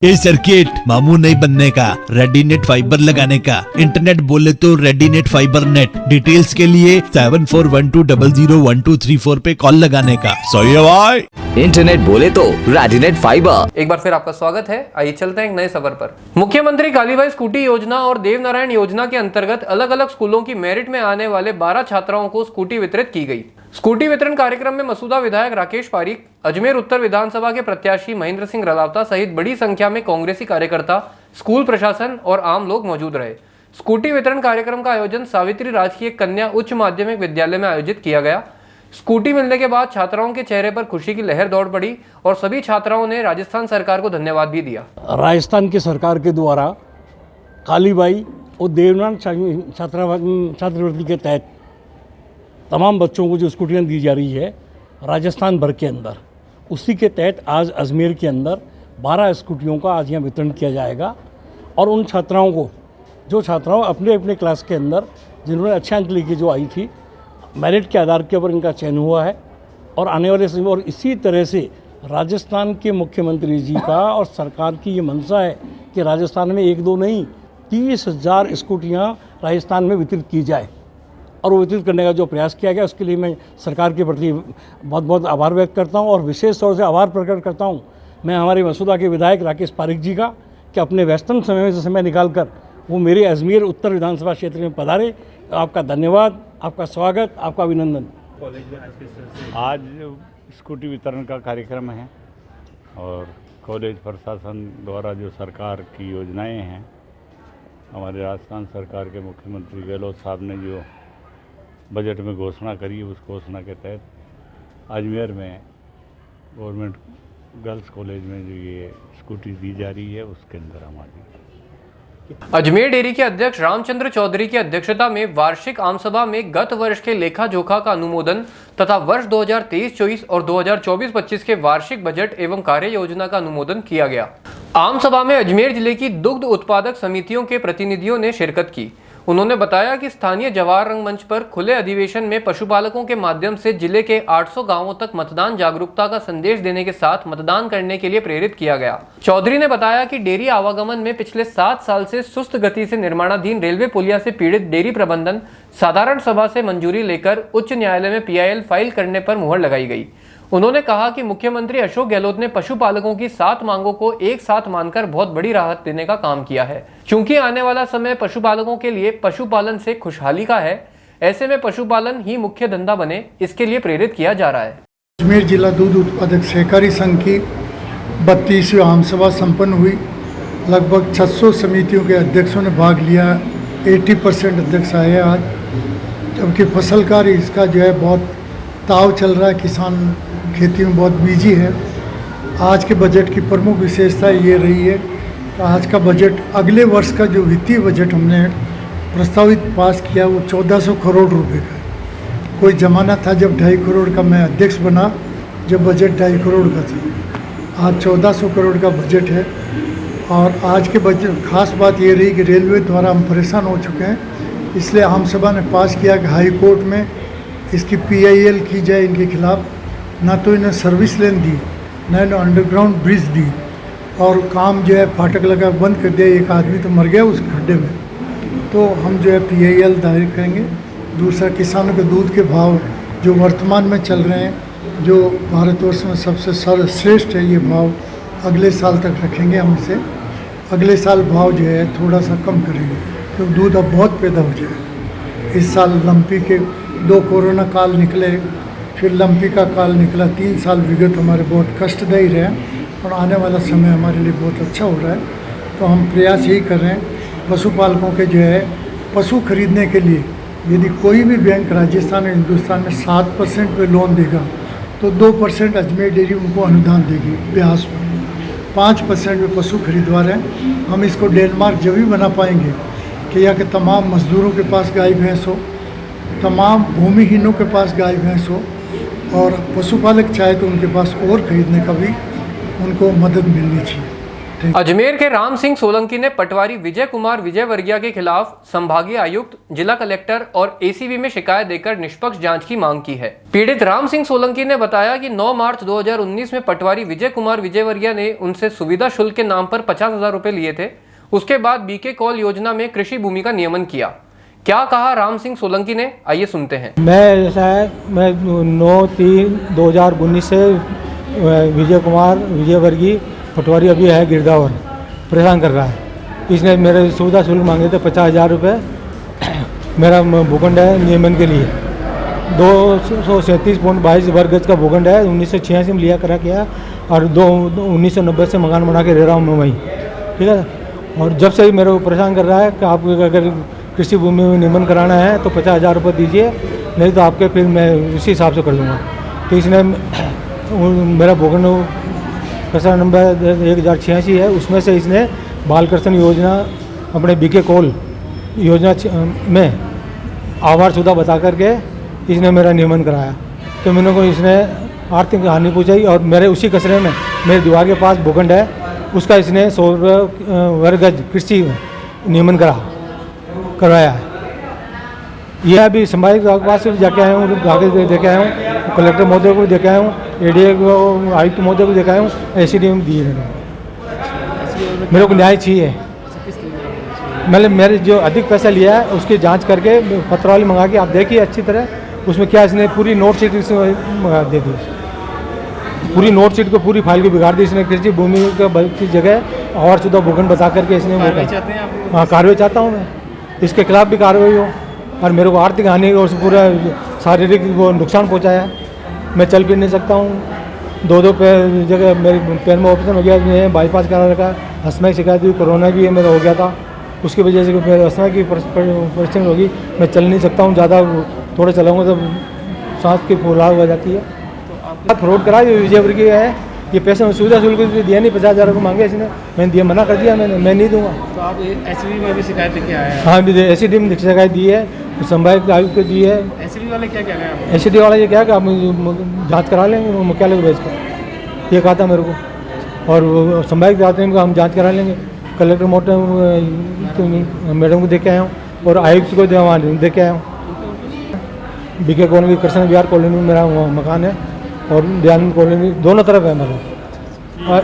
ये सर्किट मामू नहीं बनने का, रेडीनेट फाइबर लगाने का, इंटरनेट बोले तो रेडीनेट फाइबर नेट। डिटेल्स के लिए 7412001234 पे कॉल लगाने का। सही है भाई। इंटरनेट बोले तो रेडीनेट फाइबर। एक बार फिर आपका स्वागत है। आइए चलते हैं एक नए सफर पर। मुख्यमंत्री कालीबाई स्कूटी योजना और देवनारायण योजना के अंतर्गत अलग अलग स्कूलों की मेरिट में आने वाले 12 छात्राओं को स्कूटी वितरित की गई। स्कूटी वितरण कार्यक्रम में मसूदा विधायक राकेश पारीक, अजमेर उत्तर विधानसभा के प्रत्याशी महेंद्र सिंह रलावता सहित बड़ी संख्या में कांग्रेसी कार्यकर्ता, स्कूल प्रशासन और आम लोग मौजूद रहे। स्कूटी वितरण कार्यक्रम का आयोजन सावित्री राजकीय कन्या उच्च माध्यमिक विद्यालय में आयोजित किया गया। स्कूटी मिलने के बाद छात्राओं के चेहरे पर खुशी की लहर दौड़ पड़ी और सभी छात्राओं ने राजस्थान सरकार को धन्यवाद भी दिया। राजस्थान की सरकार के द्वारा कालीबाई और देवनारायण छात्रवृत्ति के तहत तमाम बच्चों को जो स्कूटियाँ दी जा रही है राजस्थान भर के अंदर, उसी के तहत आज अजमेर के अंदर 12 स्कूटियों का आज यहाँ वितरण किया जाएगा। और उन छात्राओं को, जो छात्राओं अपने अपने क्लास के अंदर जिन्होंने अच्छे अंक लेके जो आई थी, मेरिट के आधार के ऊपर इनका चयन हुआ है। और आने वाले समय और इसी तरह से राजस्थान के मुख्यमंत्री जी का और सरकार की ये मंशा है कि राजस्थान में 1-2 नहीं 30,000 स्कूटियाँ राजस्थान में वितरित की जाए। और वो वितरित करने का जो प्रयास किया गया उसके लिए मैं सरकार के प्रति बहुत बहुत आभार व्यक्त करता हूँ। और विशेष तौर से आभार प्रकट करता हूँ मैं हमारे मसूदा के विधायक राकेश पारीक जी का कि अपने व्यस्तम समय में से समय निकालकर वो मेरे अजमेर उत्तर विधानसभा क्षेत्र में पधारे। आपका धन्यवाद, आपका स्वागत, आपका अभिनंदन। आज स्कूटी वितरण का कार्यक्रम है और कॉलेज प्रशासन द्वारा जो सरकार की योजनाएं हैं, हमारे राजस्थान सरकार के मुख्यमंत्री गहलोत साहब ने जो बजट में घोषणा करी, उस घोषणा के तहत अजमेर में गवर्नमेंट गर्ल्स कॉलेज में जो ये स्कूटी दी जा रही है उसके अंदर हमारी अजमेर डेयरी के अध्यक्ष रामचंद्र चौधरी की अध्यक्षता में वार्षिक आमसभा में गत वर्ष के लेखा जोखा का अनुमोदन तथा वर्ष 2023-24 और 2024-25 के वार्षिक बजट एवं कार्य योजना का अनुमोदन किया गया। आमसभा में अजमेर जिले की दुग्ध उत्पादक समितियों के प्रतिनिधियों ने शिरकत की। उन्होंने बताया कि स्थानीय जवाहर रंगमंच पर खुले अधिवेशन में पशुपालकों के माध्यम से जिले के 800 गांवों तक मतदान जागरूकता का संदेश देने के साथ मतदान करने के लिए प्रेरित किया गया। चौधरी ने बताया कि डेयरी आवागमन में पिछले 7 साल से सुस्त गति से निर्माणाधीन रेलवे पुलिया से पीड़ित डेयरी प्रबंधन साधारण सभा से मंजूरी लेकर उच्च न्यायालय में PIL फाइल करने पर मुहर लगाई गई। उन्होंने कहा कि मुख्यमंत्री अशोक गहलोत ने पशुपालकों की 7 मांगों को एक साथ मानकर बहुत बड़ी राहत देने का काम किया है। चूंकि आने वाला समय पशुपालकों के लिए पशुपालन से खुशहाली का है, ऐसे में पशुपालन ही मुख्य धंधा बने, इसके लिए प्रेरित किया जा रहा है। अजमेर जिला दूध उत्पादक सहकारी संघ की 32वीं आमसभा संपन्न हुई। लगभग 600 समितियों के अध्यक्षों ने भाग लिया। 80% अध्यक्ष आए आज, जबकि फसल कार्य इसका जो है बहुत ताव चल रहा है। किसान खेती में बहुत बिजी है। आज के बजट की प्रमुख विशेषता ये रही है कि आज का बजट, अगले वर्ष का जो वित्तीय बजट हमने प्रस्तावित पास किया वो 1400 करोड़ रुपए का है। कोई ज़माना था जब 2.5 करोड़ का मैं अध्यक्ष बना, जब बजट 2.5 करोड़ का था। आज 1400 करोड़ का बजट है। और आज के बजट खास बात ये रही कि रेलवे द्वारा हम परेशान हो चुके हैं, इसलिए आम सभा ने पास किया कि हाई कोर्ट में इसकी PIL की जाए इनके खिलाफ। ना तो इन्हें सर्विस लेन दी, ना इन्हें अंडरग्राउंड ब्रिज दी, और काम जो है फाटक लगा बंद कर दिया। एक आदमी तो मर गया उस खड्डे में। तो हम जो है PIL दायर करेंगे। दूसरा, किसानों के दूध के भाव जो वर्तमान में चल रहे हैं, जो भारतवर्ष में सबसे सर्वश्रेष्ठ है, ये भाव अगले साल तक रखेंगे हमसे। अगले साल भाव जो है थोड़ा सा कम करेंगे, क्योंकि दूध अब बहुत पैदा हो जाएगा। इस साल लंपी के 2 कोरोना काल निकले, फिर लंपी का काल निकला। 3 साल विगत हमारे बहुत कष्टदायी रहे, और आने वाला समय हमारे लिए बहुत अच्छा हो रहा है। तो हम प्रयास यही कर रहे हैं पशुपालकों के जो है पशु खरीदने के लिए यदि कोई भी बैंक राजस्थान और हिंदुस्तान में 7% पे लोन देगा तो 2% अजमेर डेयरी उनको अनुदान देगी ब्याज पर। 5% में पशु खरीदवा रहे हैं। हम इसको डेनमार्क जब भी बना पाएंगे कि यहाँ के तमाम मजदूरों के पास गाय भैंस हो, तमाम भूमिहीनों के पास गाय भैंस हो और पशुपालक चाहे तो उनके पास और खरीदने का भी उनको मदद मिलनी चाहिए। अजमेर के राम सिंह सोलंकी ने पटवारी विजय कुमार विजयवर्गीय के खिलाफ संभागीय आयुक्त, जिला कलेक्टर और एसीबी में शिकायत देकर निष्पक्ष जांच की मांग की है। पीड़ित राम सिंह सोलंकी ने बताया कि 9 मार्च 2019 में पटवारी विजय कुमार विजयवर्गीय ने उनसे सुविधा शुल्क के नाम पर 50,000 रुपए लिए थे। उसके बाद बीके कॉल योजना में कृषि भूमि का नियमन किया। क्या कहा राम सिंह सोलंकी ने, आइए सुनते हैं। मैं 9/3/2019 से विजय कुमार विजयवर्गीय पटवारी अभी है गिरदावर, परेशान कर रहा है। इसने मेरे सुविधा शुल्क मांगे थे 50,000 रुपये। मेरा भूखंड है नियमन के लिए 237.22 वर्ग गज का भूखंड है। 1986 में लिया करा किया और 1990 से मकान बना के रह रहा हूँ मैं वहीं, ठीक है। और जब से ही मेरे को परेशान कर रहा है कि आप अगर कृषि भूमि में नियमन कराना है तो 50,000 रुपये दीजिए, नहीं तो आपके फिर मैं उसी हिसाब से कर दूँगा। तो इसने मेरा भूखंड प्रसार नंबर 1086 है, उसमें से इसने बाल कृष्ण योजना अपने बीके कॉल योजना में आवारशुदा बता करके इसने मेरा नियमन कराया। तो मैंने को इसने आर्थिक हानि पहुँचाई और मेरे उसी कचरे में मेरे दीवार के पास भूखंड है, उसका इसने 100 वर्ग गज कृषि नियमन करवाया है। यह अभी संभावित के पास जाके आया हूँ, आगे देखे आया हूँ, कलेक्टर महोदय को देखे आया हूँ, एडीए को आयुक्त महोदय को देखा हूँ, एसीडीएम दिए मेरे को न्याय चाहिए। मैंने मेरे जो अधिक पैसा लिया है उसकी जांच करके पत्रावली मंगा के आप देखिए अच्छी तरह, उसमें क्या इसने पूरी नोट शीट मंगा दे दी, पूरी नोट शीट को पूरी फाइल को बिगाड़ दी इसने। कृषि भूमि की जगह और शुद्ध भूखंड बता करके इसने हाँ कार्रवाई चाहता हूँ मैं, इसके खिलाफ भी कार्रवाई हो। और मेरे को आर्थिक हानि और पूरा शारीरिक वो नुकसान पहुँचाया। मैं चल फिर नहीं सकता हूँ, 2 पैर जगह मेरे पैर में ऑपरेशन हो गया, मैं बाईपास करा रखा, अस्थमा की शिकायत हुई, कोरोना भी मेरा हो गया था, उसकी वजह से मेरे अस्थमा की परेशानी होगी। मैं चल नहीं सकता हूँ, ज़्यादा थोड़ा चलाऊँगा तो सांस की फुलाव हो जाती है। तो फ्रॉड करा ये विजयवर्गीय है, ये पैसे में सुविधा शुल्क दिया नहीं, 50,000 रुपये मांगे इसने, मैंने दिया, मना कर दिया मैंने, मैं नहीं दूंगा। तो आप एसीबी में भी शिकायत लेके आए हैं? हाँ, एसीडी में शिकायत दी है, संभावित आयुक्त को दी है। एसीडी वाले क्या कह रहे हैं? एसीडी वाला ये क्या कि आप जांच करा लेंगे मुख्यालय को भेज कर, ये कहा था मेरे को। और संभावित आते हैं हम जांच करा लेंगे। कलेक्टर मैडम को देख के आया हूँ और आयुक्त को देख के आया हूँ। बीके कॉलोनी कृष्ण विहार कॉलोनी में मेरा मकान है और दयानंद कॉलोनी, दोनों तरफ है मेरा। और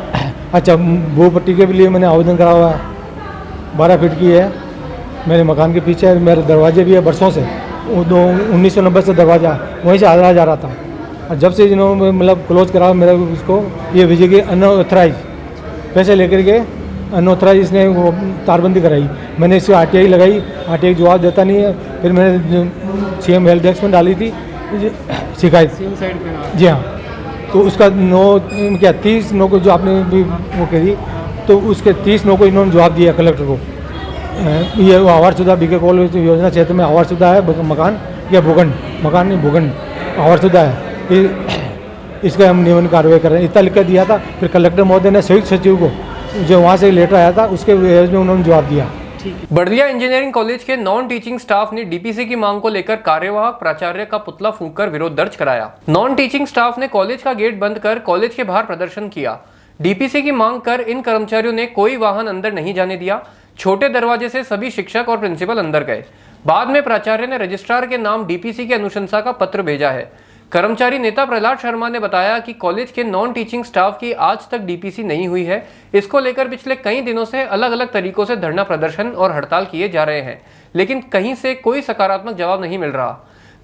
अच्छा, भू पट्टी के लिए मैंने आवेदन करा हुआ है, 12 फीट की है मेरे मकान के पीछे। मेरे दरवाजे भी है बरसों से, 1990 से दरवाज़ा वहीं से आ जा रहा था। और जब से जिन्होंने मतलब क्लोज करा मेरा उसको, ये विजय की अनऑथराइज पैसे लेकर के अनऑथराइज इसने वो तारबंदी कराई। मैंने इससे RTI लगाई, RTI जवाब देता नहीं है। फिर मैंने CM हेल्प डेस्क में डाली थी शिकायत, जी हाँ। तो उसका 30/9 को जो आपने भी वो करी, तो उसके 30/9 को इन्होंने जवाब दिया कलेक्टर को। ये आवारशुदा बीके कॉल योजना क्षेत्र में आवारशुदा है मकान या भूखंड, मकान नहीं भूखंड आवारशुदा है, इसका हम नियमन कार्रवाई कर रहे हैं। इतना लिख कर दिया था। फिर कलेक्टर महोदय ने संयुक्त सचिव को जो वहाँ से लेटर आया था उसके एवज में उन्होंने जवाब दिया। बड़लिया इंजीनियरिंग कॉलेज के नॉन टीचिंग स्टाफ ने डीपीसी की मांग को लेकर कार्यवाहक प्राचार्य का पुतला फूंककर विरोध दर्ज कराया। नॉन टीचिंग स्टाफ ने कॉलेज का गेट बंद कर कॉलेज के बाहर प्रदर्शन किया। डीपीसी की मांग कर इन कर्मचारियों ने कोई वाहन अंदर नहीं जाने दिया। छोटे दरवाजे से सभी शिक्षक और प्रिंसिपल अंदर गए। बाद में प्राचार्य ने रजिस्ट्रार के नाम डीपीसी की अनुशंसा का पत्र भेजा है। कर्मचारी नेता प्रहलाद शर्मा ने बताया कि कॉलेज के नॉन टीचिंग स्टाफ की आज तक डीपीसी नहीं हुई है। इसको लेकर पिछले कई दिनों से अलग अलग तरीकों से धरना प्रदर्शन और हड़ताल किए जा रहे हैं, लेकिन कहीं से कोई सकारात्मक जवाब नहीं मिल रहा।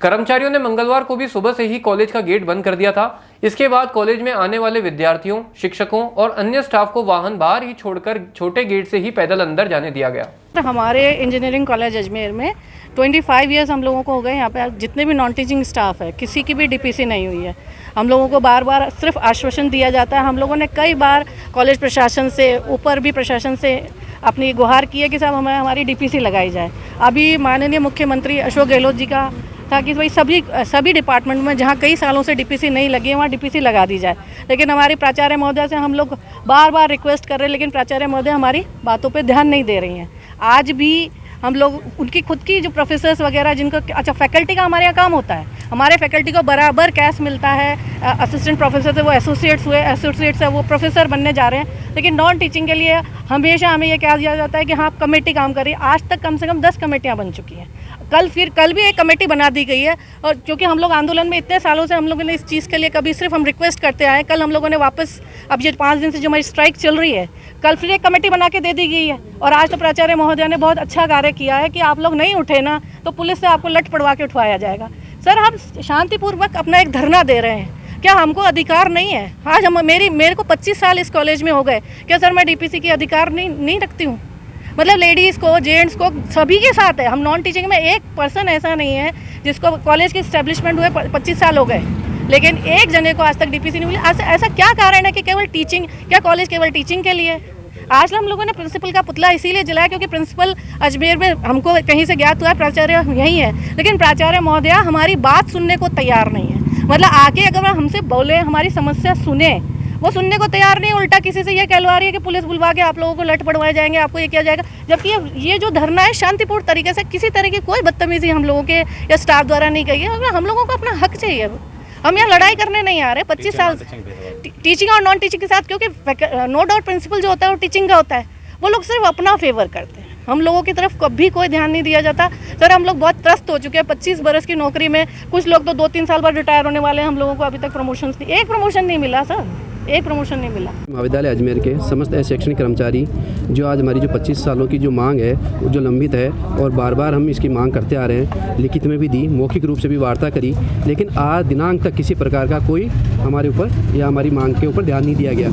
कर्मचारियों ने मंगलवार को भी सुबह से ही कॉलेज का गेट बंद कर दिया था। इसके बाद कॉलेज में आने वाले विद्यार्थियों, शिक्षकों और अन्य स्टाफ को वाहन बाहर ही छोड़कर छोटे गेट से ही पैदल अंदर जाने दिया गया। हमारे इंजीनियरिंग कॉलेज अजमेर में 25 ईयर्स हम लोगों को हो गए। यहाँ पे जितने भी नॉन टीचिंग स्टाफ है, किसी की भी डीपीसी नहीं हुई है। हम लोगों को बार बार सिर्फ आश्वासन दिया जाता है। हम लोगों ने कई बार कॉलेज प्रशासन से, ऊपर भी प्रशासन से अपनी गुहार की है कि साहब हमें हमारी डीपीसी लगाई जाए। अभी माननीय मुख्यमंत्री अशोक गहलोत जी का था कि भाई सभी डिपार्टमेंट में जहाँ कई सालों से डीपीसी नहीं लगी है वहाँ डीपीसी लगा दी जाए। लेकिन हमारी प्राचार्य महोदय से हम लोग बार बार रिक्वेस्ट कर रहे हैं, लेकिन प्राचार्य महोदय हमारी बातों पे ध्यान नहीं दे रही हैं। आज भी हम लोग उनकी खुद की जो प्रोफेसर्स वगैरह जिनको, अच्छा फैकल्टी का हमारे यहाँ काम होता है, हमारे फैकल्टी को बराबर कैश मिलता है। असिस्टेंट प्रोफेसर से वो एसोसिएट्स हुए, एसोसिएट से वो प्रोफेसर बनने जा रहे हैं। लेकिन नॉन टीचिंग के लिए हमेशा हमें ये कहा दिया जाता है कि हाँ कमेटी काम कर रही है। आज तक कम से कम 10 कमेटियाँ बन चुकी हैं। कल भी एक कमेटी बना दी गई है। और क्योंकि हम लोग आंदोलन में इतने सालों से हम लोगों ने इस चीज़ के लिए कभी सिर्फ हम रिक्वेस्ट करते आए। कल हम लोगों ने वापस, अब ये 5 दिन से जो हमारी स्ट्राइक चल रही है, कल फिर एक कमेटी बना के दे दी गई है। और आज तो प्राचार्य महोदय ने बहुत अच्छा कार्य किया है कि आप लोग नहीं उठे ना तो पुलिस से आपको लट पड़वा के उठवाया जाएगा। सर हम शांतिपूर्वक अपना एक धरना दे रहे हैं, क्या हमको अधिकार नहीं है? आज मेरे को 25 साल इस कॉलेज में हो गए, क्या सर मैं डीपीसी की अधिकार नहीं रखती हूँ? मतलब लेडीज़ को, जेंट्स को, सभी के साथ है। हम नॉन टीचिंग में एक पर्सन ऐसा नहीं है जिसको कॉलेज के इस्टेब्लिशमेंट हुए 25 साल हो गए, लेकिन एक जने को आज तक डीपीसी नहीं मिली। ऐसा क्या कारण है कि केवल टीचिंग, क्या कॉलेज केवल टीचिंग के लिए? आज हम लोगों ने प्रिंसिपल का पुतला इसीलिए जलाया क्योंकि प्रिंसिपल अजमेर में हमको कहीं से ज्ञात हुआ है प्राचार्य यही है, लेकिन प्राचार्य महोदय हमारी बात सुनने को तैयार नहीं है। मतलब आके अगर हमसे बोले, हमारी समस्या सुने, वो सुनने को तैयार नहीं, उल्टा किसी से ये कहलवा रही है कि पुलिस बुलवा के आप लोगों को लट पड़वाए जाएंगे, आपको ये किया जाएगा। जबकि ये जो धरना है शांतिपूर्ण तरीके से, किसी तरह की कोई बदतमीजी हम लोगों के या स्टाफ द्वारा नहीं कही है। हम लोगों को अपना हक चाहिए। हम यहाँ लड़ाई करने नहीं आ रहे। 25 साल टीचिंग और नॉन टीचिंग के साथ, क्योंकि नो डाउट प्रिंसिपल जो होता है वो टीचिंग का होता है, वो लोग सिर्फ अपना फेवर करते हैं। हम लोगों की तरफ कभी कोई ध्यान नहीं दिया जाता। सर हम लोग बहुत त्रस्त हो चुके हैं 25 बरस की नौकरी में। कुछ लोग तो 2-3 साल बाद रिटायर होने वाले हैं। हम लोगों को अभी तक प्रमोशन नहीं, एक प्रमोशन नहीं मिला सर, एक प्रमोशन नहीं मिला। महाविद्यालय अजमेर के समस्त शैक्षणिक कर्मचारी जो आज हमारी जो 25 सालों की जो मांग है वो जो लंबित है और बार बार हम इसकी मांग करते आ रहे हैं, लिखित में भी दी, मौखिक रूप से भी वार्ता करी, लेकिन आज दिनांक तक किसी प्रकार का कोई हमारे ऊपर या हमारी मांग के ऊपर ध्यान नहीं दिया गया।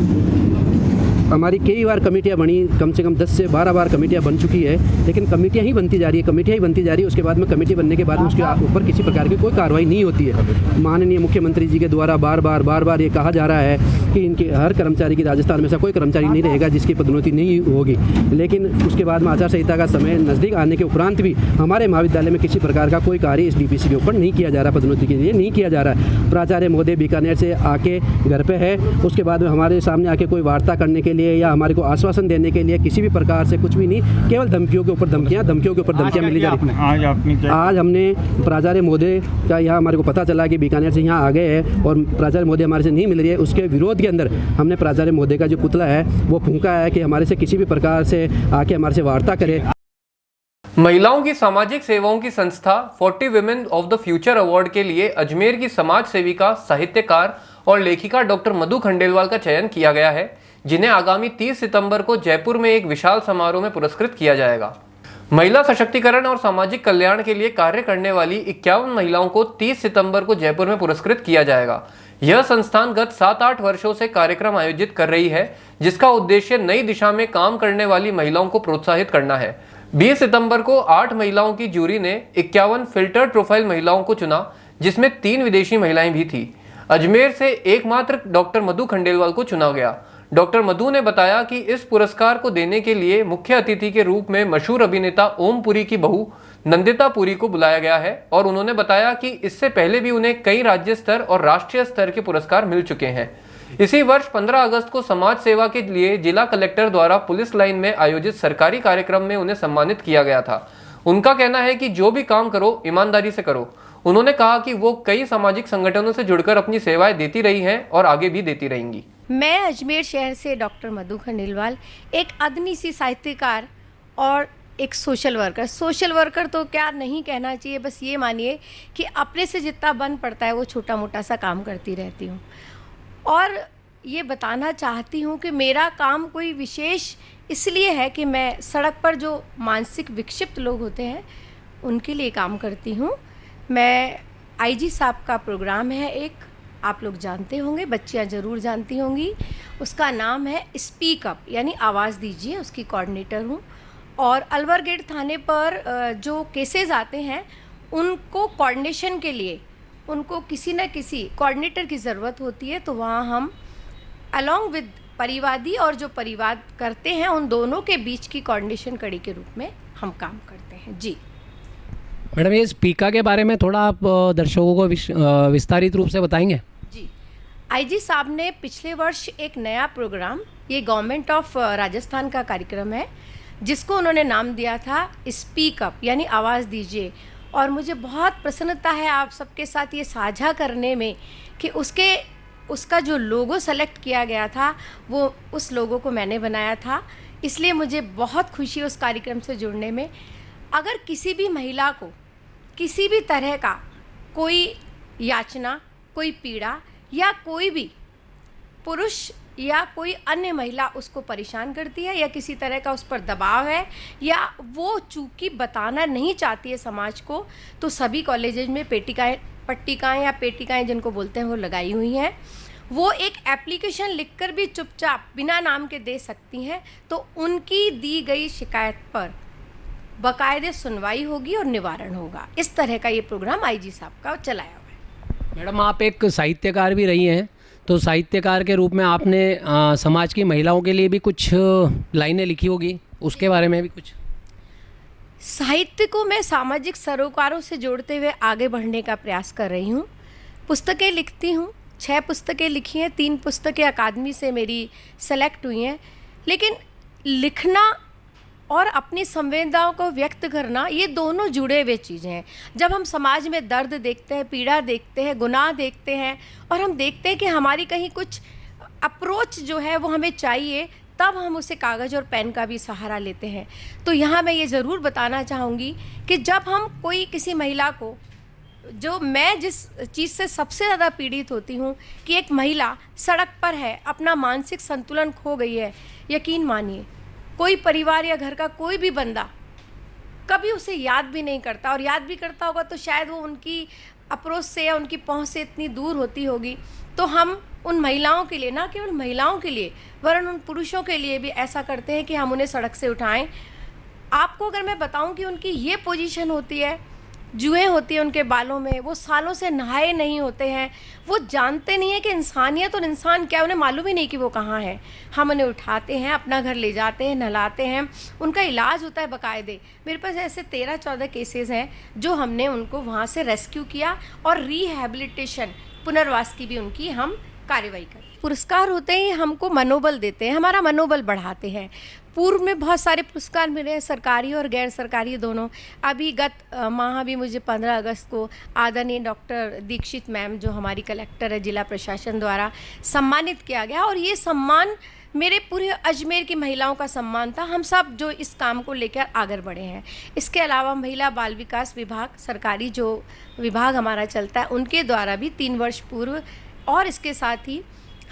हमारी कई बार कमेटियाँ बनी, कम से कम 10 से 12 बार कमेटियाँ बन चुकी है, लेकिन कमेटियाँ ही बनती जा रही है, कमेटियाँ ही बनती जा रही है। उसके बाद में कमेटी बनने के बाद में उसके ऊपर किसी प्रकार की कोई कार्रवाई नहीं होती है। माननीय मुख्यमंत्री जी के द्वारा बार बार ये कहा जा रहा है कि इनके हर कर्मचारी की राजस्थान में ऐसा कोई कर्मचारी नहीं रहेगा जिसकी पदोन्नति नहीं होगी, लेकिन उसके बाद में आचार संहिता का समय नज़दीक आने के उपरांत भी हमारे महाविद्यालय में किसी प्रकार का कोई कार्य इस डीपीसी के ऊपर नहीं किया जा रहा, पदोन्नति के लिए नहीं किया जा रहा है। प्राचार्य महोदय बीकानेर से आके घर पे है, उसके बाद में हमारे सामने आके कोई वार्ता करने के लिए या हमारे को आश्वासन देने के लिए किसी भी प्रकार से कुछ भी नहीं, केवल धमकियों के ऊपर धमकियां मिली जा रही। आज हमने प्राचार्य महोदय का यहाँ हमारे को पता चला कि बीकानेर से यहाँ आ गए हैं और प्राचार्य महोदय हमारे से नहीं मिल रही है। उसके विरोध के अंदर हमने प्राचार्य महोदय का जो पुतला है वो फूंका है कि हमारे से किसी भी प्रकार से आके हमारे से वार्ता करे। महिलाओं की सामाजिक सेवाओं की संस्था 40 women of the future award के लिए अजमेर की समाज सेविका, साहित्यकार और लेखिका डॉक्टर मधु खंडेलवाल का चयन किया गया है, जिन्हें आगामी 30 सितंबर को जयपुर में एक विशाल समारोह में पुरस्कृत किया जाएगा। महिला सशक्तिकरण और सामाजिक कल्याण के लिए कार्य करने वाली 51 महिलाओं को 30 सितंबर को जयपुर में पुरस्कृत किया जाएगा। यह संस्थान गत 7-8 वर्षों से कार्यक्रम आयोजित कर रही है, जिसका उद्देश्य नई दिशा में काम करने वाली महिलाओं को प्रोत्साहित करना है। 20 सितंबर को 8 महिलाओं की जूरी ने 51 फिल्टर्ड प्रोफाइल महिलाओं को चुना, जिसमें 3 विदेशी महिलाएं भी थी। अजमेर से एकमात्र डॉक्टर मधु खंडेलवाल को चुना गया। डॉक्टर मधु ने बताया कि इस पुरस्कार को देने के लिए मुख्य अतिथि के रूप में मशहूर अभिनेता ओम पुरी की बहू नंदिता पुरी को बुलाया गया है और उन्होंने बताया कि इससे पहले भी उन्हें कई राज्य स्तर और राष्ट्रीय स्तर के पुरस्कार मिल चुके हैं। इसी वर्ष 15 अगस्त को समाज सेवा के लिए जिला कलेक्टर द्वारा पुलिस लाइन में आयोजित सरकारी कार्यक्रम में उन्हें सम्मानित किया गया था। उनका कहना है कि जो भी काम करो ईमानदारी से करो। उन्होंने कहा कि वो कई सामाजिक संगठनों से जुड़कर अपनी सेवाएं देती रही हैं और आगे भी देती रहेंगी। मैं अजमेर शहर से डॉक्टर मधु खंडेलवाल, एक आदमी सी साहित्यकार और एक सोशल वर्कर तो क्या नहीं कहना चाहिए, बस ये मानिए कि अपने से जितना बन पड़ता है वो छोटा मोटा सा काम करती रहती हूँ। और ये बताना चाहती हूँ कि मेरा काम कोई विशेष इसलिए है कि मैं सड़क पर जो मानसिक विक्षिप्त लोग होते हैं उनके लिए काम करती हूँ। मैं आईजी साहब का प्रोग्राम है एक, आप लोग जानते होंगे, बच्चियां ज़रूर जानती होंगी। उसका नाम है स्पीक अप, यानी आवाज़ दीजिए। उसकी कोऑर्डिनेटर हूँ। और अलवर गेट थाने पर जो केसेस आते हैं उनको कोऑर्डिनेशन के लिए उनको किसी न किसी कोऑर्डिनेटर की ज़रूरत होती है। तो वहाँ हम अलॉन्ग विद परिवादी और जो परिवाद करते हैं उन दोनों के बीच की कोऑर्डिनेशन कड़ी के रूप में हम काम करते हैं। जी मैडम, ये स्पीका के बारे में थोड़ा आप दर्शकों को विस्तारित रूप से बताएंगे? जी, आईजी साहब ने पिछले वर्ष एक नया प्रोग्राम, ये गवर्नमेंट ऑफ राजस्थान का कार्यक्रम है, जिसको उन्होंने नाम दिया था स्पीक अप, यानी आवाज़ दीजिए। और मुझे बहुत प्रसन्नता है आप सबके साथ ये साझा करने में कि उसका जो लोगो सेलेक्ट किया गया था वो उस लोगो को मैंने बनाया था। इसलिए मुझे बहुत खुशी है उस कार्यक्रम से जुड़ने में। अगर किसी भी महिला को किसी भी तरह का कोई याचना, कोई पीड़ा या कोई भी पुरुष या कोई अन्य महिला उसको परेशान करती है या किसी तरह का उस पर दबाव है या वो चूंकि बताना नहीं चाहती है समाज को, तो सभी कॉलेजेज में पट्टिकाएँ या पेटिकाएँ जिनको बोलते हैं वो लगाई हुई हैं। वो एक एप्लीकेशन लिखकर भी चुपचाप बिना नाम के दे सकती हैं। तो उनकी दी गई शिकायत पर बाकायदे सुनवाई होगी और निवारण होगा। इस तरह का ये प्रोग्राम आईजी साहब का चलाया हुआ है। मैडम, आप एक साहित्यकार भी रही हैं, तो साहित्यकार के रूप में आपने समाज की महिलाओं के लिए भी कुछ लाइनें लिखी होगी, उसके बारे में भी कुछ? साहित्य को मैं सामाजिक सरोकारों से जोड़ते हुए आगे बढ़ने का प्रयास कर रही हूँ। पुस्तकें लिखती हूँ, 6 पुस्तकें लिखी हैं, 3 पुस्तकें अकादमी से मेरी सेलेक्ट हुई हैं। लेकिन लिखना और अपनी संवेदनाओं को व्यक्त करना, ये दोनों जुड़े हुए चीज़ें हैं। जब हम समाज में दर्द देखते हैं, पीड़ा देखते हैं, गुनाह देखते हैं और हम देखते हैं कि हमारी कहीं कुछ अप्रोच जो है वो हमें चाहिए, तब हम उसे कागज़ और पेन का भी सहारा लेते हैं। तो यहाँ मैं ये ज़रूर बताना चाहूँगी कि जब हम कोई किसी महिला को, जो मैं जिस चीज़ से सबसे ज़्यादा पीड़ित होती हूँ कि एक महिला सड़क पर है, अपना मानसिक संतुलन खो गई है, यकीन मानिए कोई परिवार या घर का कोई भी बंदा कभी उसे याद भी नहीं करता, और याद भी करता होगा तो शायद वो उनकी अप्रोच से या उनकी पहुंच से इतनी दूर होती होगी। तो हम उन महिलाओं के लिए, ना केवल महिलाओं के लिए वरन उन पुरुषों के लिए भी ऐसा करते हैं कि हम उन्हें सड़क से उठाएं। आपको अगर मैं बताऊं कि उनकी ये पोजीशन होती है, जुएं होती है उनके बालों में, वो सालों से नहाए नहीं होते हैं, वो जानते नहीं है कि इंसानियत और इंसान क्या, उन्हें मालूम ही नहीं कि वो कहाँ है। हम उन्हें उठाते हैं, अपना घर ले जाते हैं, नहलाते हैं, उनका इलाज होता है बाकायदे। मेरे पास ऐसे 13-14 केसेस हैं जो हमने उनको वहाँ से रेस्क्यू किया और रिहैबिलिटेशन, पुनर्वास की भी उनकी हम कार्रवाई करें। पुरस्कार होते ही हमको मनोबल देते हैं, हमारा मनोबल बढ़ाते हैं। पूर्व में बहुत सारे पुरस्कार मिले हैं, सरकारी और गैर सरकारी दोनों। अभी गत माह भी मुझे 15 अगस्त को आदरणीय डॉक्टर दीक्षित मैम, जो हमारी कलेक्टर है जिला प्रशासन द्वारा, सम्मानित किया गया। और ये सम्मान मेरे पूरे अजमेर की महिलाओं का सम्मान था, हम सब जो इस काम को लेकर आगे बढ़े हैं। इसके अलावा महिला बाल विकास विभाग, सरकारी जो विभाग हमारा चलता है, उनके द्वारा भी 3 वर्ष पूर्व, और इसके साथ ही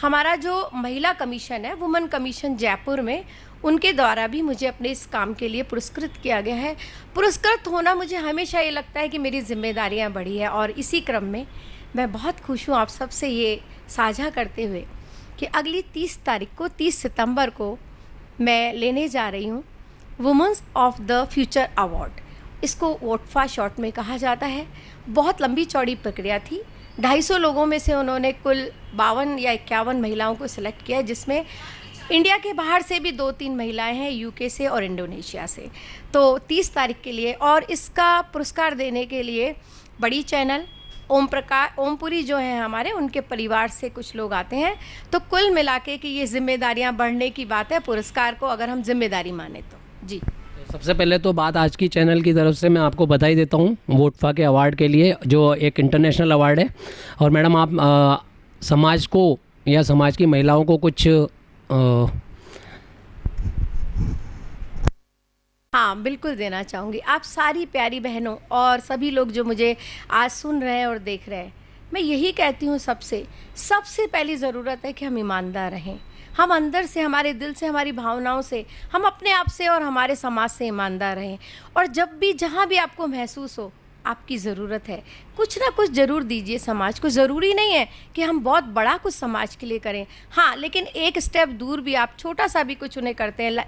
हमारा जो महिला कमीशन है, वुमेन कमीशन जयपुर में, उनके द्वारा भी मुझे अपने इस काम के लिए पुरस्कृत किया गया है। पुरस्कृत होना मुझे हमेशा ये लगता है कि मेरी जिम्मेदारियां बढ़ी है। और इसी क्रम में मैं बहुत खुश हूँ आप सबसे ये साझा करते हुए कि अगली 30 तारीख को, 30 सितंबर को मैं लेने जा रही हूँ women's of the future award. इसको वोटफा शॉर्ट में कहा जाता है। बहुत लंबी चौड़ी प्रक्रिया थी। 250 लोगों में से उन्होंने कुल 52 या 51 महिलाओं को सिलेक्ट किया, जिसमें इंडिया के बाहर से भी 2-3 महिलाएं हैं, यूके से और इंडोनेशिया से। तो 30 तारीख के लिए, और इसका पुरस्कार देने के लिए बड़ी चैनल ओमपुरी जो हैं हमारे, उनके परिवार से कुछ लोग आते हैं। तो कुल मिला के कि ये जिम्मेदारियां बढ़ने की बात है पुरस्कार को अगर हम जिम्मेदारी माने तो। जी, सबसे पहले तो बात आज की चैनल की तरफ से मैं आपको बधाई देता हूँ वोटफा के अवार्ड के लिए, जो एक इंटरनेशनल अवार्ड है। और मैडम, आप समाज को या समाज की महिलाओं को कुछ हाँ बिल्कुल देना चाहूँगी। आप सारी प्यारी बहनों और सभी लोग जो मुझे आज सुन रहे हैं और देख रहे हैं, मैं यही कहती हूँ सबसे पहली ज़रूरत है कि हम ईमानदार रहें। हम अंदर से, हमारे दिल से, हमारी भावनाओं से, हम अपने आप से और हमारे समाज से ईमानदार रहें। और जब भी, जहाँ भी आपको महसूस हो आपकी ज़रूरत है। कुछ ना कुछ ज़रूर दीजिए समाज को। ज़रूरी नहीं है कि हम बहुत बड़ा कुछ समाज के लिए करें, हाँ, लेकिन एक स्टेप दूर भी आप छोटा सा भी कुछ उन्हें करते हैं।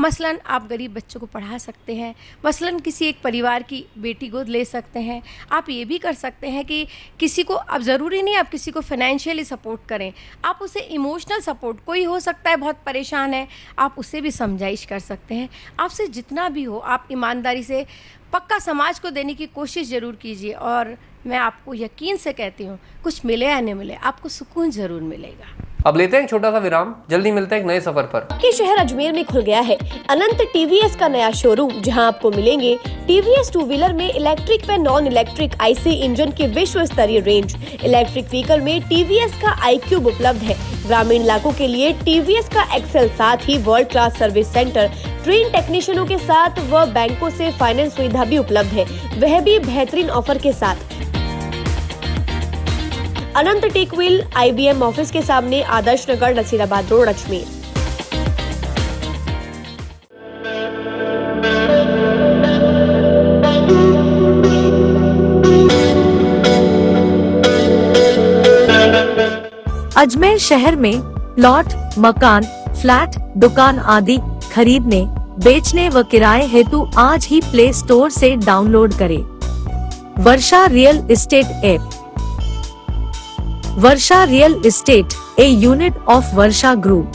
मसलन आप गरीब बच्चों को पढ़ा सकते हैं, मसलन किसी एक परिवार की बेटी गोद ले सकते हैं। आप ये भी कर सकते हैं कि किसी को, अब ज़रूरी नहीं आप किसी को फाइनेंशियली सपोर्ट करें, आप उसे इमोशनल सपोर्ट, कोई हो सकता है बहुत परेशान है, आप उसे भी समझाइश कर सकते हैं। आपसे जितना भी हो आप ईमानदारी से पक्का समाज को देने की कोशिश ज़रूर कीजिए। और मैं आपको यकीन से कहती हूँ, कुछ मिले या नहीं मिले, आपको सुकून ज़रूर मिलेगा। अब लेते हैं एक छोटा सा विराम, जल्दी मिलते हैं एक नए सफर पर। के शहर अजमेर में खुल गया है अनंत टीवीएस का नया शोरूम, जहां आपको मिलेंगे टीवीएस टू व्हीलर में इलेक्ट्रिक व नॉन इलेक्ट्रिक आईसी इंजन की विश्व स्तरीय रेंज। इलेक्ट्रिक व्हीकल में टीवीएस का iQube उपलब्ध है। ग्रामीण इलाकों के लिए टीवीएस का एक्सेल, साथ ही world class service centre, train टेक्नीशियनों के साथ व बैंकों से फाइनेंस सुविधा भी उपलब्ध है, वह भी बेहतरीन ऑफर के साथ। अनंत टेक व्हील IBM ऑफिस के सामने, आदर्श नगर, नसीराबाद रोड, अजमेर। अजमेर शहर में प्लॉट, मकान, फ्लैट, दुकान आदि खरीदने, बेचने व किराए हेतु आज ही प्ले स्टोर से डाउनलोड करें Varsha real estate app. Varsha real estate, a unit of Varsha Group,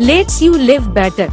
lets you live better.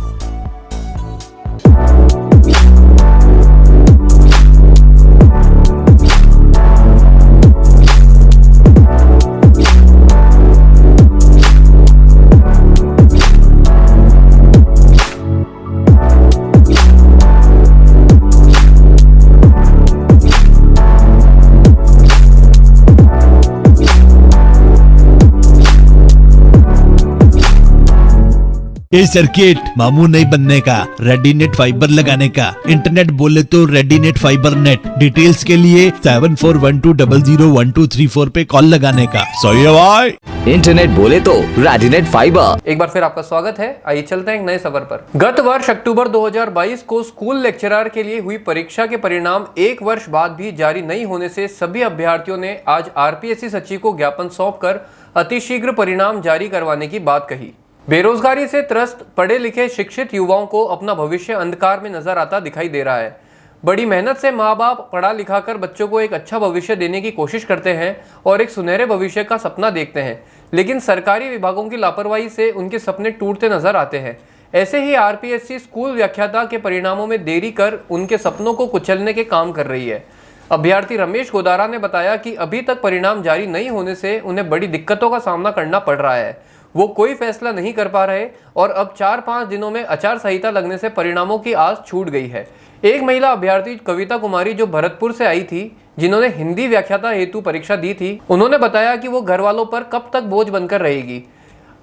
ये सर्किट मामू नहीं बनने का, रेडीनेट फाइबर लगाने का। इंटरनेट बोले तो रेडीनेट फाइबर नेट। डिटेल्स के लिए 7412001234 पे कॉल लगाने का। सही है भाई। इंटरनेट बोले तो रेडीनेट फाइबर। एक बार फिर आपका स्वागत है। आइए चलते हैं एक नए सफर पर। गत वर्ष अक्टूबर 2022 को स्कूल लेक्चरर के लिए हुई परीक्षा के परिणाम एक वर्ष बाद भी जारी नहीं होने से सभी अभ्यर्थियों ने आज RPSC सचिव को ज्ञापन सौंपकर अतिशीघ्र परिणाम जारी करवाने की बात कही। बेरोजगारी से त्रस्त पढ़े लिखे शिक्षित युवाओं को अपना भविष्य अंधकार में नजर आता दिखाई दे रहा है। बड़ी मेहनत से माँ बाप पढ़ा लिखा कर बच्चों को एक अच्छा भविष्य देने की कोशिश करते हैं और एक सुनहरे भविष्य का सपना देखते हैं, लेकिन सरकारी विभागों की लापरवाही से उनके सपने टूटते नजर आते हैं। ऐसे ही RPSC स्कूल व्याख्याता के परिणामों में देरी कर उनके सपनों को कुचलने के काम कर रही है। अभ्यर्थी रमेश गोदारा ने बताया कि अभी तक परिणाम जारी नहीं होने से उन्हें बड़ी दिक्कतों का सामना करना पड़ रहा है। वो कोई फैसला नहीं कर पा रहे और अब 4-5 दिनों में आचार संहिता लगने से परिणामों की आस छूट गई है। एक महिला अभ्यर्थी कविता कुमारी जो भरतपुर से आई थी, जिन्होंने हिंदी व्याख्याता हेतु परीक्षा दी थी, उन्होंने बताया कि वो घर वालों पर कब तक बोझ बनकर रहेगी।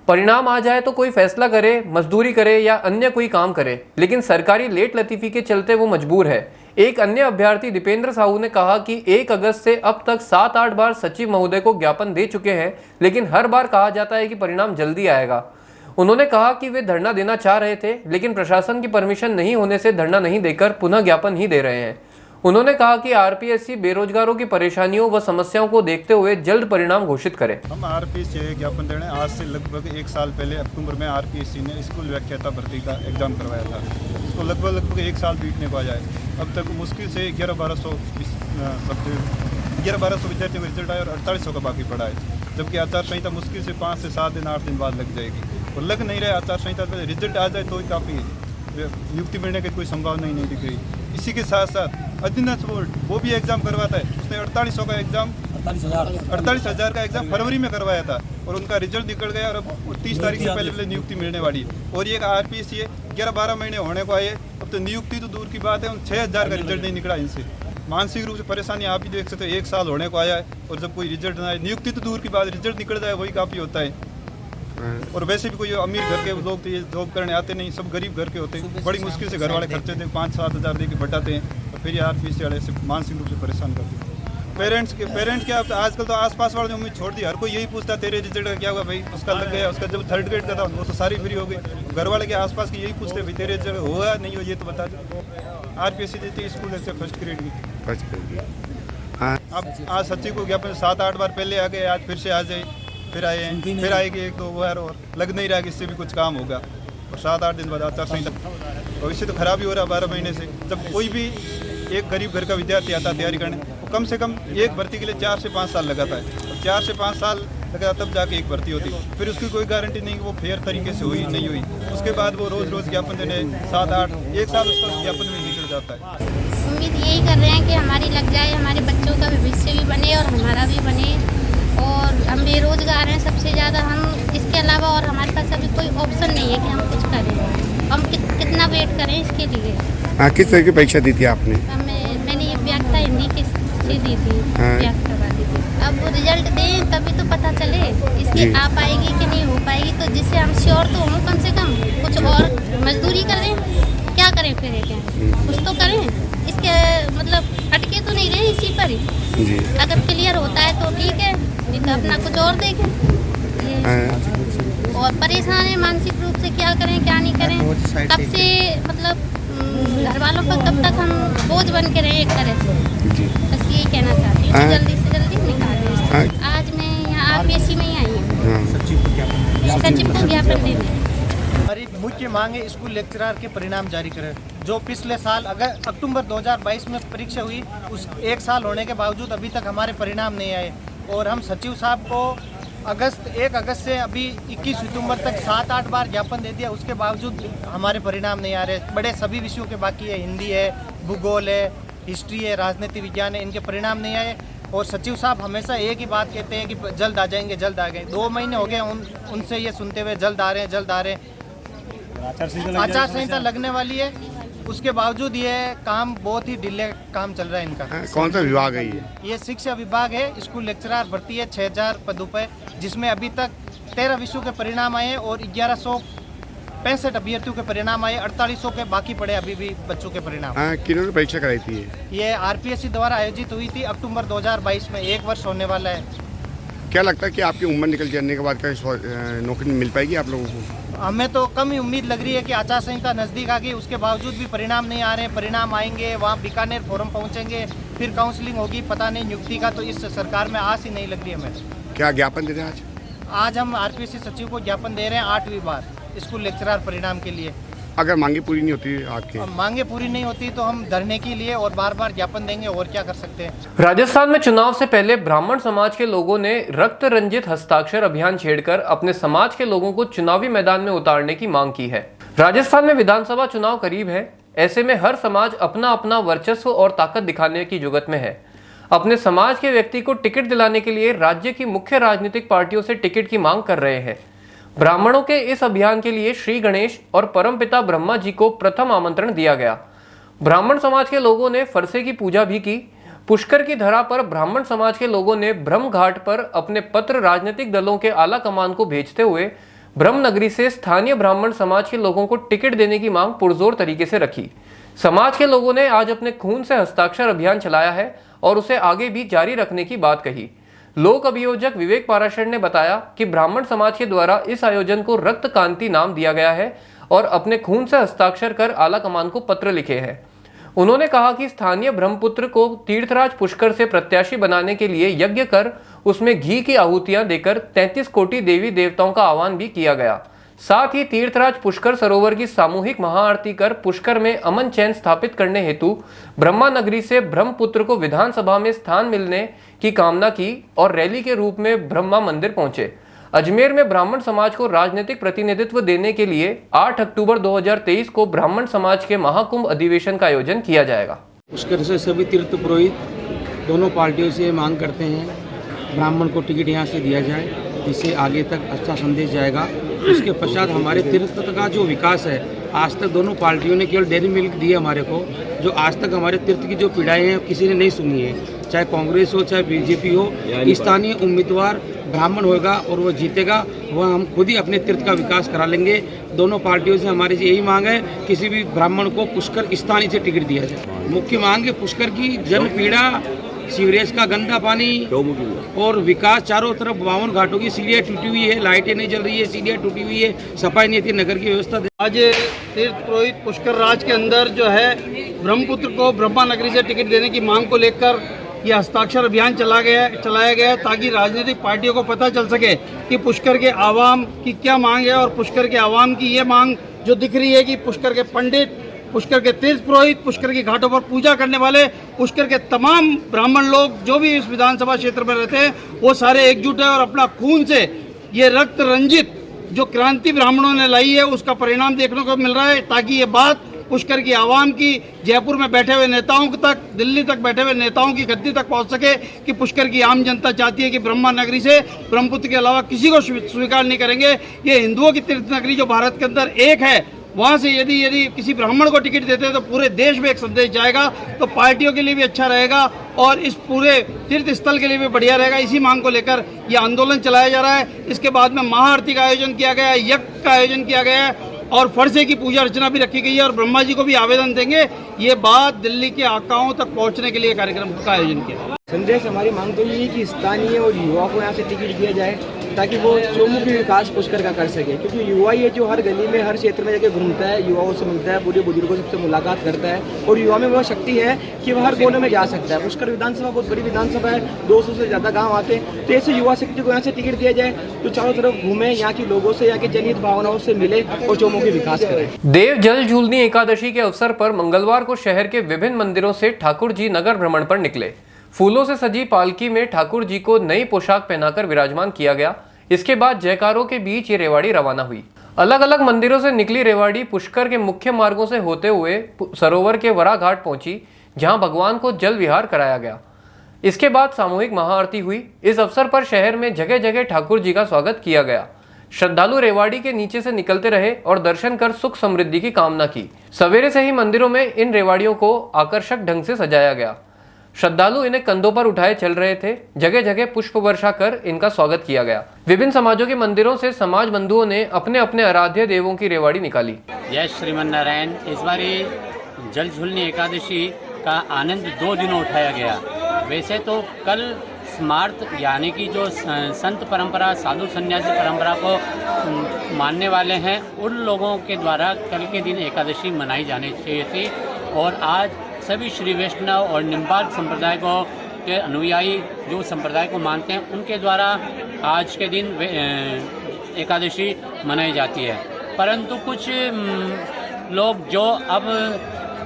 परिणाम आ जाए तो कोई फैसला करे, मजदूरी करे या अन्य कोई काम करे, लेकिन सरकारी लेट लतीफ़ी के चलते वो मजबूर है। एक अन्य अभ्यर्थी दीपेंद्र साहू ने कहा कि 1 अगस्त से अब तक 7-8 बार सचिव महोदय को ज्ञापन दे चुके हैं, लेकिन हर बार कहा जाता है कि परिणाम जल्दी आएगा। उन्होंने कहा कि वे धरना देना चाह रहे थे, लेकिन प्रशासन की परमिशन नहीं होने से धरना नहीं देकर पुनः ज्ञापन ही दे रहे हैं। उन्होंने कहा कि RPSC बेरोजगारों की परेशानियों व समस्याओं को देखते हुए जल्द परिणाम घोषित करे। हम RPSC ज्ञापन देने आज से लगभग 1 साल पहले अक्टूबर में RPSC ने स्कूल व्याख्याता भर्ती का एग्जाम करवाया था। इसको लगभग 1 साल बीतने को आ जाए। अब तक मुश्किल से 11-1200 विद्यार्थियों का रिजल्ट आया और 4800 का बाकी पड़ा है, जबकि आचार संहिता मुश्किल से 5 से 7 दिन 8 दिन बाद लग जाएगी और लग नहीं रहा। आचार संहिता में रिजल्ट आ जाए तो ही काफ़ी है, नियुक्ति मिलने की कोई संभावना ही नहीं दिख रही। इसी के साथ साथ अधीनस्थ बोर्ड वो भी एग्जाम करवाता है, उसने 4800 का एग्जाम 48,000 का एग्जाम फरवरी में करवाया था और उनका रिजल्ट निकल गया और अब 30 तारीख से पहले नियुक्ति मिलने वाली है। और ये RPSC है 11-12 महीने होने को आए, अब तो नियुक्ति तो दूर की बात है, 6,000 का रिजल्ट नहीं निकला इनसे। मानसिक रूप से परेशानी आप ही देख सकते हो, 1 साल होने को आया है और जब कोई रिजल्ट ना आए, नियुक्ति तो दूर की बात, रिजल्ट निकल जाए वही काफ़ी होता है। और वैसे भी कोई अमीर घर के लोग तो ये जॉब करने आते नहीं, सब गरीब घर के होते हैं। बड़ी मुश्किल से घर वाले खर्चे थे 5-7 हज़ार दे के बटाते हैं और फिर ये RPSC वाले से मानसिक रूप से परेशान करते हैं। पेरेंट्स क्या आजकल तो आसपास वाले उम्मीद छोड़ दी, हर कोई यही पूछता है तेरे रिजल्ट का क्या हुआ भाई, उसका लग गया, उसका जब 3rd ग्रेड का था वो तो सारी फ्री हो गई। घर वाले के आसपास की यही पूछते भाई तेरे रिजल्ट हुआ नहीं हो ये तो बता दो। RPSC देती है स्कूल से 1st ग्रेड की, खर्च करेगी। अब आज सच्ची को ज्ञापन 7-8 बार पहले आ गए, आज फिर से आ जाए, फिर आए हैं, फिर आएगी एक दो बार और लग नहीं रहा कि इससे भी कुछ काम होगा। और 7-8 दिन बाद आचार संहिता, भविष्य तो खराब ही हो रहा 12 महीने से। जब कोई भी एक गरीब घर का विद्यार्थी आता है तैयारी करने, वो कम से कम एक भर्ती के लिए 4 से 5 साल लगाता है, और 4 से 5 साल लगा तब जाके एक भर्ती होती है। फिर उसकी कोई गारंटी नहीं कि वो फेयर तरीके से हुई नहीं हुई। उसके बाद वो रोज़ ज्ञापन देने 7-8 1 साल उसका ज्ञापन में निकल जाता है। उम्मीद यही कर रहे हैं कि हमारी लग जाए, हमारे बच्चों का भविष्य भी बने और हमारा भी बने। और हम बेरोजगार हैं सबसे ज़्यादा, हम इसके अलावा और हमारे पास अभी कोई ऑप्शन नहीं है कि हम कुछ करें। हम कितना वेट करें इसके लिए। किस तरह की परीक्षा दी थी आपने? मैंने ये व्याख्या हिंदी की दी थी, व्याख्या करवा दी थी। अब वो रिजल्ट दें तभी तो पता चले इसकी आ पाएगी कि नहीं हो पाएगी, तो जिससे हम श्योर तो हों कम से कम। कुछ और मजदूरी करें, क्या करें फिर, क्या कुछ तो करें। इसके मतलब अटके तो नहीं रहे इसी पर ही। अगर क्लियर होता है तो ठीक है, नहीं तो अपना कुछ और देखें। और परेशान है मानसिक रूप से, क्या करें क्या नहीं करें। कब से मतलब घर वालों पर कब तक हम बोझ बन के रहे एक तरह से। बस यही कहना चाहती हूँ, जल्दी से जल्दी निकालें। आज मैं यहाँ RPSC में ही आई हूँ सचिव को ज्ञापन देने। हमारी मुख्य मांग है स्कूल लेक्चरर के परिणाम जारी करें। जो पिछले साल अक्टूबर 2022 में परीक्षा हुई, उस 1 साल होने के बावजूद अभी तक हमारे परिणाम नहीं आए। और हम सचिव साहब को 1 अगस्त से अभी 21 सितंबर तक 7-8 बार ज्ञापन दे दिया, उसके बावजूद हमारे परिणाम नहीं आ रहे। बड़े सभी विषयों के बाकी है, हिंदी है, भूगोल है, हिस्ट्री है, राजनीति विज्ञान है, इनके परिणाम नहीं आए। और सचिव साहब हमेशा एक ही बात कहते हैं कि जल्द आ जाएंगे, जल्द आ गए। 2 महीने हो गए उनसे ये सुनते हुए, जल्द आ रहे हैं, जल्द आ रहे हैं। आचार संहिता लगने वाली है, उसके बावजूद ये काम बहुत ही डिले काम चल रहा है इनका। कौन सा विभाग है ये शिक्षा विभाग है। स्कूल लेक्चरर भर्ती है 6000 पदों पर, जिसमें अभी तक 13 विषयों के परिणाम आए और 1165 अभ्यर्थियों के परिणाम आए। 4800 के बाकी पड़े अभी भी बच्चों के परिणाम। किन्होंने परीक्षा कराई थी? ये RPSC द्वारा आयोजित हुई थी अक्टूबर 2022 में। 1 वर्ष होने वाला है। क्या लगता है कि आपकी उम्र निकल जाने के बाद नौकरी मिल पाएगी आप लोगों को? हमें तो कम ही उम्मीद लग रही है कि आचार संहिता नज़दीक आ गई, उसके बावजूद भी परिणाम नहीं आ रहे हैं। परिणाम आएंगे, वहाँ बीकानेर फोरम पहुँचेंगे, फिर काउंसलिंग होगी, पता नहीं नियुक्ति का, तो इस सरकार में आस ही नहीं लग रही है हमें। क्या ज्ञापन दे रहे हैं आज हम RPSC सचिव को ज्ञापन दे रहे हैं 8वीं बार स्कूल लेक्चरर परिणाम के लिए। अगर मांगे पूरी नहीं होती आपकी? मांगे पूरी नहीं होती तो हम धरने के लिए और बार बार ज्ञापन देंगे, और क्या कर सकते हैं। राजस्थान में चुनाव से पहले ब्राह्मण समाज के लोगों ने रक्त रंजित हस्ताक्षर अभियान छेड़कर अपने समाज के लोगों को चुनावी मैदान में उतारने की मांग की है। राजस्थान में विधानसभा चुनाव करीब है, ऐसे में हर समाज अपना अपना वर्चस्व और ताकत दिखाने की जुगत में है। अपने समाज के व्यक्ति को टिकट दिलाने के लिए राज्य की मुख्य राजनीतिक पार्टियों से टिकट की मांग कर रहे हैं। ब्राह्मणों के इस अभियान के लिए श्री गणेश और परमपिता ब्रह्मा जी को प्रथम आमंत्रण दिया गया। ब्राह्मण समाज के लोगों ने फरसे की पूजा भी की। पुष्कर की धरा पर ब्राह्मण समाज के लोगों ने ब्रह्म घाट पर अपने पत्र राजनीतिक दलों के आला कमान को भेजते हुए ब्रह्म नगरी से स्थानीय ब्राह्मण समाज के लोगों को टिकट देने की मांग पुरजोर तरीके से रखी। समाज के लोगों ने आज अपने खून से हस्ताक्षर अभियान चलाया है और उसे आगे भी जारी रखने की बात कही। लोक अभियोजक विवेक पाराशर ने बताया कि ब्राह्मण समाज के द्वारा इस आयोजन को रक्त कांति नाम दिया गया है और अपने खून से हस्ताक्षर कर आला कमान को पत्र लिखे हैं। उन्होंने कहा कि स्थानीय ब्रह्मपुत्र को तीर्थराज पुष्कर से प्रत्याशी बनाने के लिए यज्ञ कर उसमें घी की आहुतियां देकर 33 कोटि देवी देवताओं का आह्वान भी किया गया। साथ ही तीर्थराज पुष्कर सरोवर की सामूहिक महाआरती कर पुष्कर में अमन चैन स्थापित करने हेतु ब्रह्मा नगरी से ब्रह्मपुत्र को विधानसभा में स्थान मिलने की कामना की और रैली के रूप में ब्रह्मा मंदिर पहुंचे। अजमेर में ब्राह्मण समाज को राजनीतिक प्रतिनिधित्व देने के लिए 8 अक्टूबर 2023 को ब्राह्मण समाज के महाकुंभ अधिवेशन का आयोजन किया जाएगा। पुष्कर से सभी तीर्थ पुरोहित दोनों पार्टियों से मांग करते हैं ब्राह्मण को टिकट यहाँ से दिया जाए, जिससे आगे तक अच्छा संदेश जाएगा। उसके पश्चात हमारे तीर्थ का जो विकास है, आज तक दोनों पार्टियों ने केवल डेयरी मिल्क दी है हमारे को, जो आज तक हमारे तीर्थ की जो पीड़ाएं हैं किसी ने नहीं सुनी है। चाहे कांग्रेस हो चाहे बीजेपी हो, स्थानीय उम्मीदवार ब्राह्मण होगा और वो जीतेगा, वह हम खुद ही अपने तीर्थ का विकास करा लेंगे। दोनों पार्टियों से हमारी यही मांग है, किसी भी ब्राह्मण को पुष्कर स्थानीय से टिकट दिया जाए। मुख्य मांग है पुष्कर की जन पीड़ा सीवरेज का गंदा पानी और विकास चारों तरफ 52 घाटों की सीढ़ियाँ टूटी हुई है, लाइटें नहीं जल रही है, सीढ़ियाँ टूटी हुई है, सफाई नहीं थी, नगर की व्यवस्था। आज तीर्थ पुरोहित पुष्कर राज के अंदर जो है ब्रह्मपुत्र को ब्रह्मा नगरी से टिकट देने की मांग को लेकर ये हस्ताक्षर अभियान चलाया गया ताकि राजनीतिक पार्टियों को पता चल सके कि पुष्कर के आवाम की क्या मांग है। और पुष्कर के आवाम की ये मांग जो दिख रही है कि पुष्कर के पंडित, पुष्कर के तीर्थ पुरोहित, पुष्कर की घाटों पर पूजा करने वाले, पुष्कर के तमाम ब्राह्मण लोग जो भी इस विधानसभा क्षेत्र में रहते हैं वो सारे एकजुट है और अपना खून से ये रक्त रंजित जो क्रांति ब्राह्मणों ने लाई है उसका परिणाम देखने को मिल रहा है, ताकि ये बात पुष्कर की आवाम की, जयपुर में बैठे हुए नेताओं तक, दिल्ली तक बैठे हुए नेताओं की गद्दी तक पहुंच सके कि पुष्कर की आम जनता चाहती है कि ब्रह्मा नगरी से ब्रह्मपुत्र के अलावा किसी को स्वीकार नहीं करेंगे। ये हिंदुओं की तीर्थ नगरी जो भारत के अंदर एक है, वहाँ से यदि किसी ब्राह्मण को टिकट देते हैं तो पूरे देश में एक संदेश जाएगा, तो पार्टियों के लिए भी अच्छा रहेगा और इस पूरे तीर्थ स्थल के लिए भी बढ़िया रहेगा। इसी मांग को लेकर ये आंदोलन चलाया जा रहा है। इसके बाद में महाआरती का आयोजन किया गया है, यज्ञ का आयोजन किया गया है और फरसे की पूजा अर्चना भी रखी गई है और ब्रह्मा जी को भी आवेदन देंगे। ये बात दिल्ली के आकाओं तक पहुँचने के लिए कार्यक्रम का आयोजन किया। संदेश हमारी मांग तो यही कि स्थानीय और युवा को यहाँ से टिकट दिया जाए ताकि वो चौमुखी विकास पुष्कर का कर सके, क्योंकि युवा ये जो हर गली में, हर क्षेत्र में जाके घूमता है, युवाओं से मिलता है, बूढ़े बुजुर्गों से मुलाकात करता है और युवा में वह शक्ति है कि वह हर कोने में जा सकता है। पुष्कर विधानसभा बहुत बड़ी विधानसभा है, 200 से ज़्यादा गाँव आते हैं, तो ऐसे युवा शक्ति को यहाँ से टिकट दिया जाए तो चारों तरफ घूमे, यहाँ के लोगों से, यहाँ के जनहित भावनाओं से मिले और चौमुखी विकास करें। देव जल झूलनी एकादशी के अवसर पर मंगलवार को शहर के विभिन्न मंदिरों से ठाकुर जी नगर भ्रमण पर निकले। फूलों से सजी पालकी में ठाकुर जी को नई पोशाक पहनाकर विराजमान किया गया। इसके बाद जयकारों के बीच ये रेवाड़ी रवाना हुई। अलग अलग मंदिरों से निकली रेवाड़ी पुष्कर के मुख्य मार्गों से होते हुए सरोवर के वरा घाट पहुंची, जहां भगवान को जल विहार कराया गया। इसके बाद सामूहिक महाआरती हुई। इस अवसर पर शहर में जगह जगह ठाकुर जी का स्वागत किया गया। श्रद्धालु रेवाड़ी के नीचे से निकलते रहे और दर्शन कर सुख समृद्धि की कामना की। सवेरे से ही मंदिरों में इन रेवाड़ियों को आकर्षक ढंग से सजाया गया। श्रद्धालु इन्हें कंधों पर उठाए चल रहे थे। जगह जगह पुष्प वर्षा कर इनका स्वागत किया गया। विभिन्न समाजों के मंदिरों से समाज बंधुओं ने अपने अपने आराध्य देवों की रेवाड़ी निकाली। जय श्रीमन नारायण। इस बार जल झूलनी एकादशी का आनंद 2 दिनों उठाया गया। वैसे तो कल स्मार्त यानी कि जो संत परंपरा, साधु संन्यासी परंपरा को मानने वाले हैं, उन लोगों के द्वारा कल के दिन एकादशी मनाई जानी चाहिए थी और आज सभी श्री वैष्णव और निम्बार्क संप्रदाय को के अनुयायी जो संप्रदाय को मानते हैं उनके द्वारा आज के दिन एकादशी मनाई जाती है। परंतु कुछ लोग जो अब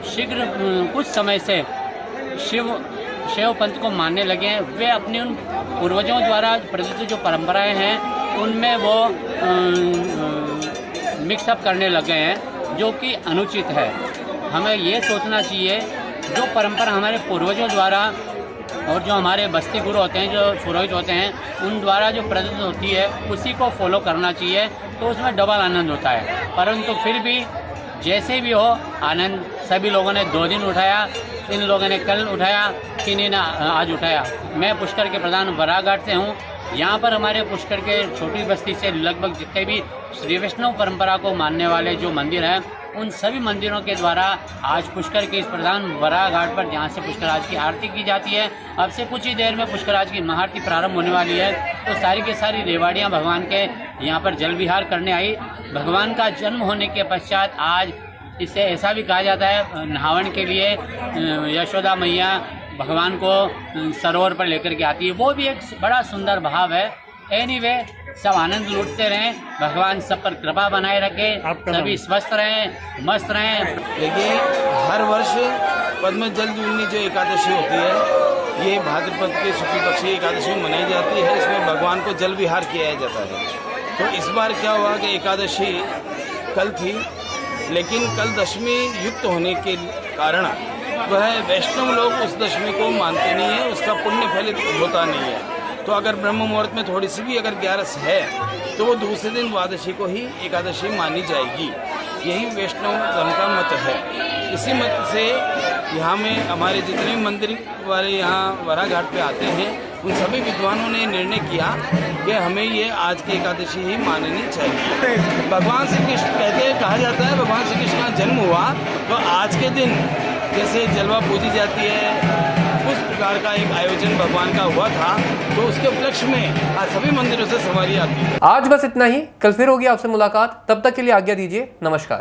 शीघ्र कुछ समय से शैव पंथ को मानने लगे हैं, वे अपने उन पूर्वजों द्वारा प्रदत्त जो परंपराएं हैं उनमें वो मिक्सअप करने लगे हैं, जो कि अनुचित है। हमें ये सोचना चाहिए जो परंपरा हमारे पूर्वजों द्वारा और जो हमारे बस्ती गुरु होते हैं, जो पुरोहित होते हैं, उन द्वारा जो प्रदत्त होती है उसी को फॉलो करना चाहिए, तो उसमें डबल आनंद होता है। परंतु फिर भी जैसे भी हो आनंद सभी लोगों ने 2 दिन उठाया। इन लोगों ने कल उठाया, किन्हीं ने आज उठाया। मैं पुष्कर के प्रधान वराघाट से हूँ। यहाँ पर हमारे पुष्कर के छोटी बस्ती से लगभग जितने भी श्री वैष्णव परंपरा को मानने वाले जो मंदिर हैं, उन सभी मंदिरों के द्वारा आज पुष्कर के इस प्रधान वराह घाट पर जहाँ से पुष्कराज की आरती की जाती है, अब से कुछ ही देर में पुष्कराज की महाआरती प्रारंभ होने वाली है। तो सारी की सारी रेवाड़ियाँ भगवान के यहाँ पर जल विहार करने आई। भगवान का जन्म होने के पश्चात आज इससे ऐसा भी कहा जाता है, नहावन के लिए यशोदा मैया भगवान को सरोवर पर लेकर के आती है। वो भी एक बड़ा सुंदर भाव है। एनीवे, सब आनंद लूटते रहें, भगवान सब पर कृपा बनाए रखे, सभी स्वस्थ रहें, मस्त रहें। देखिए, हर वर्ष पद में जल झूलनी जो एकादशी होती है, ये भाद्रपद के शुक्ल पक्ष की एकादशी मनाई जाती है। इसमें भगवान को जल विहार किया जाता है। तो इस बार क्या हुआ कि एकादशी कल थी, लेकिन कल दशमी युक्त होने के कारण वह वैष्णव लोग उस दशमी को मानते नहीं है, उसका पुण्य फलित होता नहीं है। तो अगर ब्रह्म मुहूर्त में थोड़ी सी भी अगर ग्यारस है तो वो दूसरे दिन द्वादशी को ही एकादशी मानी जाएगी। यही वैष्णव धर्म का मत है। इसी मत से यहाँ में हमारे जितने भी मंदिर वाले यहाँ वरा घाट पे आते हैं, उन सभी विद्वानों ने निर्णय किया कि हमें ये आज की एकादशी ही माननी चाहिए। भगवान श्री कृष्ण कहते हैं, कहा जाता है भगवान श्री कृष्ण का जन्म हुआ तो आज के दिन जैसे जलवा पूजी जाती है, उस प्रकार का एक आयोजन भगवान का हुआ था। तो उसके उपलक्ष्य में आज सभी मंदिरों से सवारी आती है। आज बस इतना ही, कल फिर होगी आपसे मुलाकात। तब तक के लिए आज्ञा दीजिए, नमस्कार।